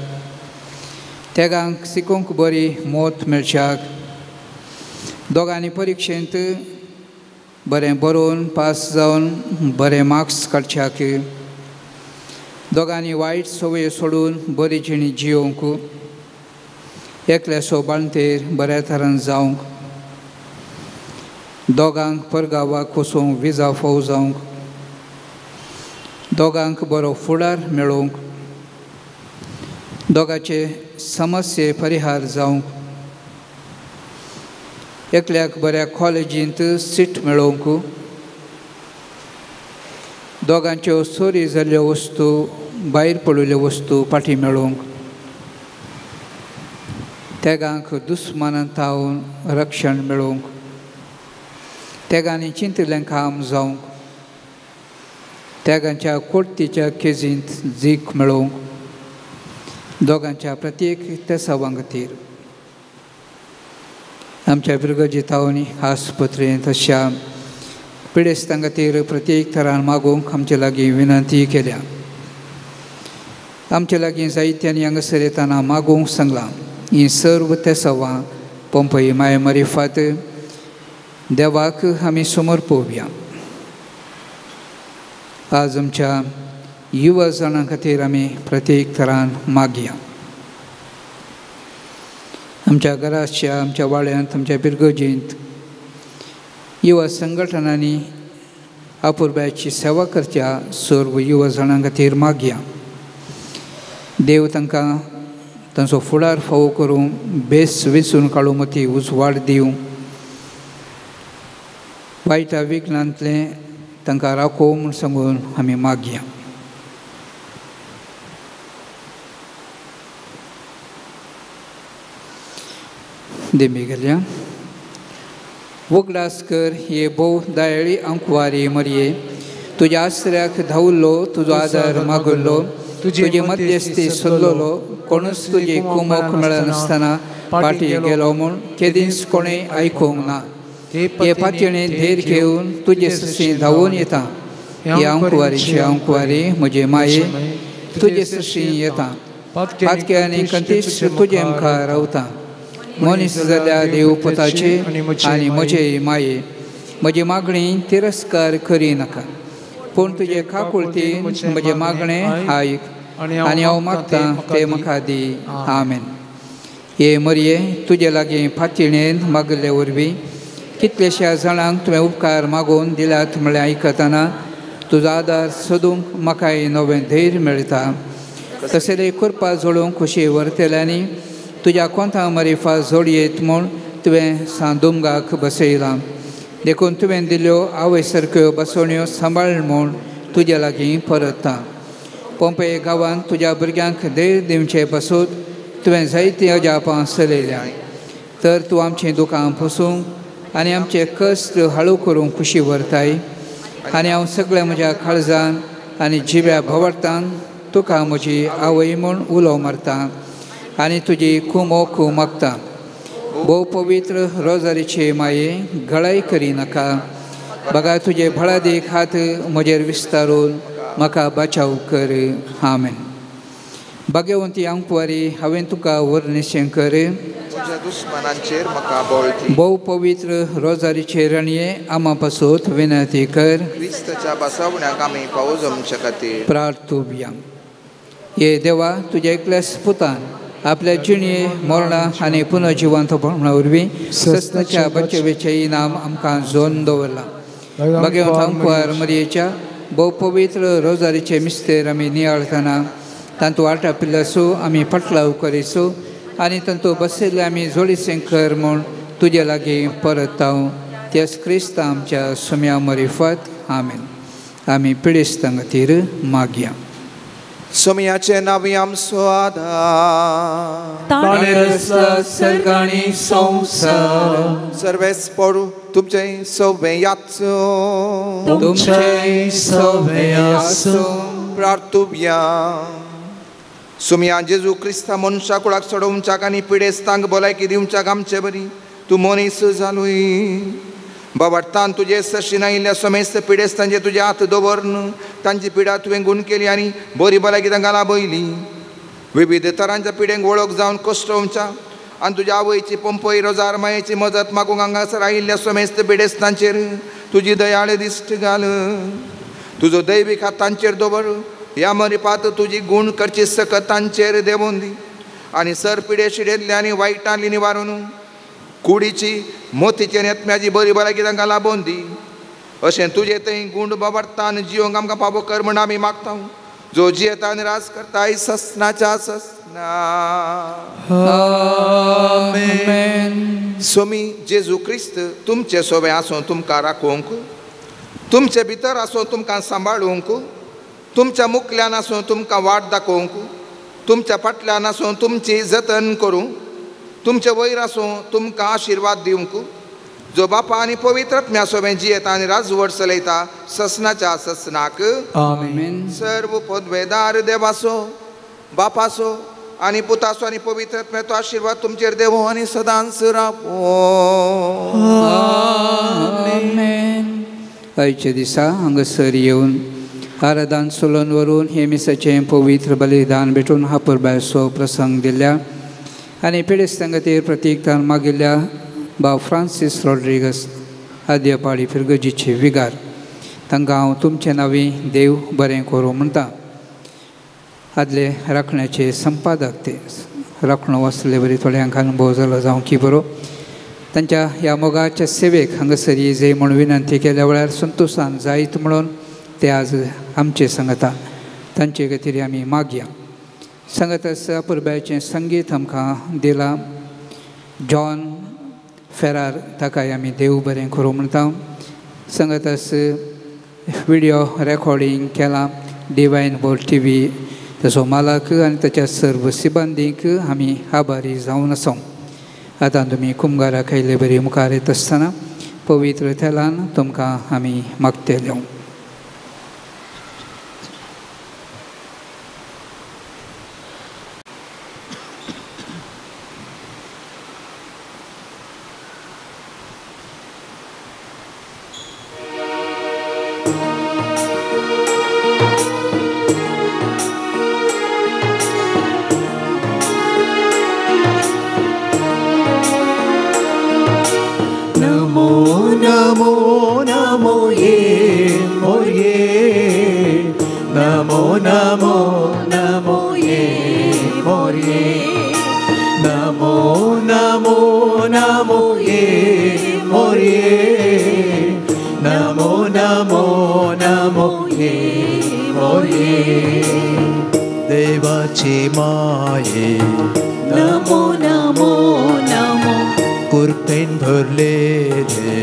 3 शिकूंक बरी मोत मेळच्याक. 2 परिक्षेंत बरें बरोवन पास जावन बरें मार्क्स काडच्याक. 2 वायट सवय सोडून बरी जिणी जियोंक. 1 बाळंतेर बऱ्या तरान जावंक. 2 परगांवाक वचूंक विजा फावो जावंक. 2 बरो फुडार मेळोवंक. 2 समस्ये परिहार जावंक. 1 बऱ्या कॉलेजींत सीट मेळोवंक. 2 चोरी जाल्ल्यो वस्तू भायर पडिल्ल्यो वस्तू फाटीं मेळोवंक. 3 दुस्मानांत थावन रक्षण मेळोवंक. 3 चिंतलें काम जावंक. 3 कोर्टीच्या केजींत जीख मेळोवंक. 2 प्रत्येक तेसावां खातीर आमच्या बिरगजितावनी आसपत्रेंत अशा पिडेस्तां खातीर प्रत्येक तरान मागूंक आमचे लागीं विनंती केल्या. आमचे लागीं जायत्यांनी हांगासर येताना मागूंक सांगलां. ही सर्व तेसावां पोंपे माय मरिफात देवाक आमी समोर पळोवया. आज आमच्या युवा जाणां खातीर आमी प्रत्येक तरान मागया. आमच्या घराच्या आमच्या वाड्यांत आमच्या पिरगजींत युवा संघटनांनी अपुरब्याची सेवा करच्या सर्व युवा जाणां खातीर मागया. देव तांकां तांचो फुडार फावो करूं, बेस वेंचून काडूं मती उजवाड दिवं, वायटा विघ्नांतले तांकां राखो म्हूण सांगून आमी मागया. देमी गेल्या वगडास कर हे भोव दयाळी अंकवारी मरये, तुज्या आसऱ्याक धांवलो, तुजो आदार मागलो, तुजे मध्यस्थी सोदलो, कोणूच तुजी कुमोक मेळनासतना पाटी गेलो म्हूण केदींच कोणें आयकूंक ना. हे फातयेणे धेर घेवन तुजे सशी धांवून येता. हे अंकवारीचे अंकवारी म्हजे माये, तुजे सशी येता. फातके आनी कंतीश तुजे मुखार रावता. मनीस जाल्या देव पुताचे आनी म्हजे माये, म्हजी मागणी तिरस्कार करी नाका, पूण तुजे काकुळतीन म्हजे मागणें आयक आनी हांव मागतां तें म्हाका दी. आमेन. हे मरये, तुजे लागीं फातयेणेन मागले वरवीं कितलेशा जाणांक तुवें उपकार मागून दिल्यात म्हळ्यार आयकतना तुजो आदार सोदूंक म्हाकाय नवें धैर्य मेळटा. तशें कुरपा जोडूंक खुशी व्हरतल्यांनी तुज्या कोंता मरिफा जोडयेत म्हूण तुवें सांदुमगाक बसयलां. देखून तुवें दिल्ल्यो आवय सारक्यो बसवण्यो सांबाळ म्हूण तुजे लागीं परतता. पोंपे गांवांत तुज्या भुरग्यांक धैर्य दिवचें पासून तुवें जायतीं अजापां चलयल्या. तर तूं आमचीं दुकां पुसूंक आनी आमचे कश्ट हळू करूंक खुशी व्हरताय. आनी हांव सगळ्या म्हज्या काळजान आनी जिव्या भोंवडान तुका म्हजी आवय म्हूण उलो मारता आनी तुजी कुमोक मागता. भोव पवित्र रोजारीचे माये, गळाय करी नाका. बघा तुजे भळादीक हात म्हजेर विस्तारून म्हाका बचाव कर. आमेन. भाग्यवंती अंकवारी, हांवें तुका वर्णिशें कर. दुश्मनांचेर म्हाका बोळती. भोव पवित्र रोजारीचे रणये आमा पासून विनंती कर. क्रिस्ताच्या बसवण्याक आमी पावो जमचे खातीर प्रार्थुया. हे देवा, तुज्या एकल्याच पुतान आपल्या जिणये मरणा आनी पुनर्जिवंतपणा वरवीं सस्ताच्या बचवेचें इनाम आमकां जोन दवरलां. भगवंत अंकवार मरयेच्या भोव पवित्र रोजारीचे मिस्तेर आमी नियाळतना तांतू आटा पिल्लासो आमी पटलाव करिसो आनी तांतू बसयले आमी जोडीचें कर म्हूण तुजे लागीं परताव. त्याच क्रिस्त आमच्या सुम्या मरिफात. आमेन. आमी पिडेस्तां खातीर मागया. सोमयाचे नावी आमचो आदार. ताणे रचला सर्गांनी संवसार. सर्वेस्पर तुमचे सवे याचो. तुमचे सवे आसूं. प्रार्थुया. सोमया जेजू क्रिस्ता मनशा कुळाक सोडोवच्याक आनी पिडेस्तांक भलायकी दिवच्याक आमचे बरी तूं मनीस जालोय. बाबडतान तुजे सशीन आयिल्ल्या समेस्त पिडेस्तांचे तुजे हात दवरन तांची पिडा तुवें गूण केली आनी बरी भलायकी तांकां लाभयली. विविध तरांच्या पिडेंक वळख जावन कश्टोवच्या आनी तुज्या आवयची पंपय रोजार मायेची मजत मागूंक हांगासर आयिल्ल्या समेस्त पिडेस्तांचेर तुजी दयाळ दिश्ट घाल. तुजो दैवीक हात तांचेर दवर. ह्या मरिपात तुजी गूण करची सकत तांचेर देंवोवन दी आनी सर पिडे शिडेंतली आनी वायटांतली निवारून कुडीची मोतीचे नेत्म्याची बरी भलायकी तांकां लाभोवन दी. अशें तुजे थंय गूण बाबडतान जियोंक आमकां पावो कर म्हण आमी मागता. जो जियेता आनी राज करताय ससनाच्या ससना. आमेन. सोमी जेजू क्रिस्त तुमचे सोबे आसूं तुमकां राखूंक, तुमचे भितर आसूं तुमकां सांबाळूंक, तुमच्या मुखल्यान आसूं तुमकां वाट दाखोवंक, तुमच्या फाटल्यान आसूं तुमची जतन करूं, तुमचे वयर आसूं तुमकां आशिर्वाद दिवंक. जो बापा आनी पवित्रात्म्या सोबे जियेता आनी राजवट चलयता ससनाच्या ससनाक. आमेन. सर्व पदवेदार देवासो, बापासो आनी पुतासो आनी पवित्रात्म्याचो आशिर्वाद तुमचेर देवो आनी सदांच रावो. आमेन. आयच्या दिसा हांगासर येवन आराधन सोलोन व्हरून हे मिसाचें पवित्र बलिदान भेटून हापुरबायचो प्रसंग दिल्या आनी पिडेस्तां खातीर प्रतीकदान मागिल्ल्या भाव फ्रांसीस रॉड्रिगस आद्य पाळी फिरगजीचे विगार तांकां हांव तुमचे नांवी देव बरें करूं म्हणटा. आदले राखण्याचे संपादक ते राखणो वाचले बरी थोड्यांक अनुभव जालो जावं की बरो तांच्या ह्या मोगाच्या सेवेक हांगासर येजय म्हणून विनंती केल्या वेळार संतोशान जायत म्हणून ते आज आमचे सांगता तांचे खातीर आमी मागया सांगतास पुरब्याचें संगीत आमकां दिलां जॉन फेरार ताकाय आमी देव बरें करूं म्हणटा सांगतास व्हिडिओ रेकॉर्डिंग केलां डिवायन बोर्ड TV ताचो मालक आनी ताच्या सर्व सिबांदीक आमी आभारी जावन आसा आतां तुमी कुंभाराक आयले बरी मुखार येता आसतना पवित्र तेलान तुमकां आमी मागतेल्यो देवाची माये नमो नमो नमो कुर्पेन भरलेले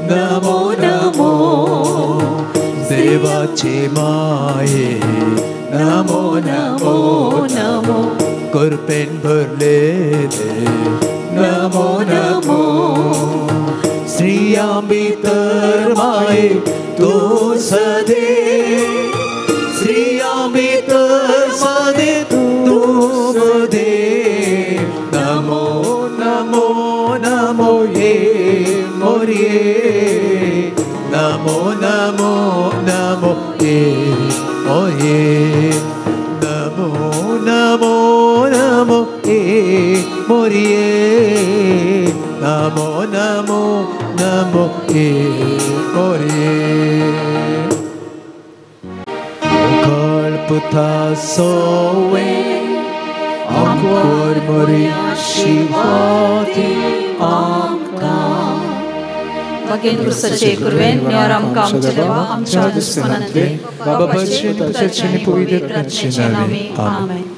नमो नमो देवाची माये नमो नमो नमो कुर्पेन भरलेले नमो नमो स्त्रियां भितर माये तू सदे स्त्रियां भितर सदे तू मदे नमो नमो नमो ये मोरिये नमो नमो नमो ये मोरिये नमो नमो नमो ये मोरिये नमो नमो नमो ये मोरिये Puta soe Ancor Maria Shivati Amka Bagin Rusache Kurven Niaram Kam Chalewa Amcha Dusmanante Baba Bachin Tachini Puvidet Rachinami Amen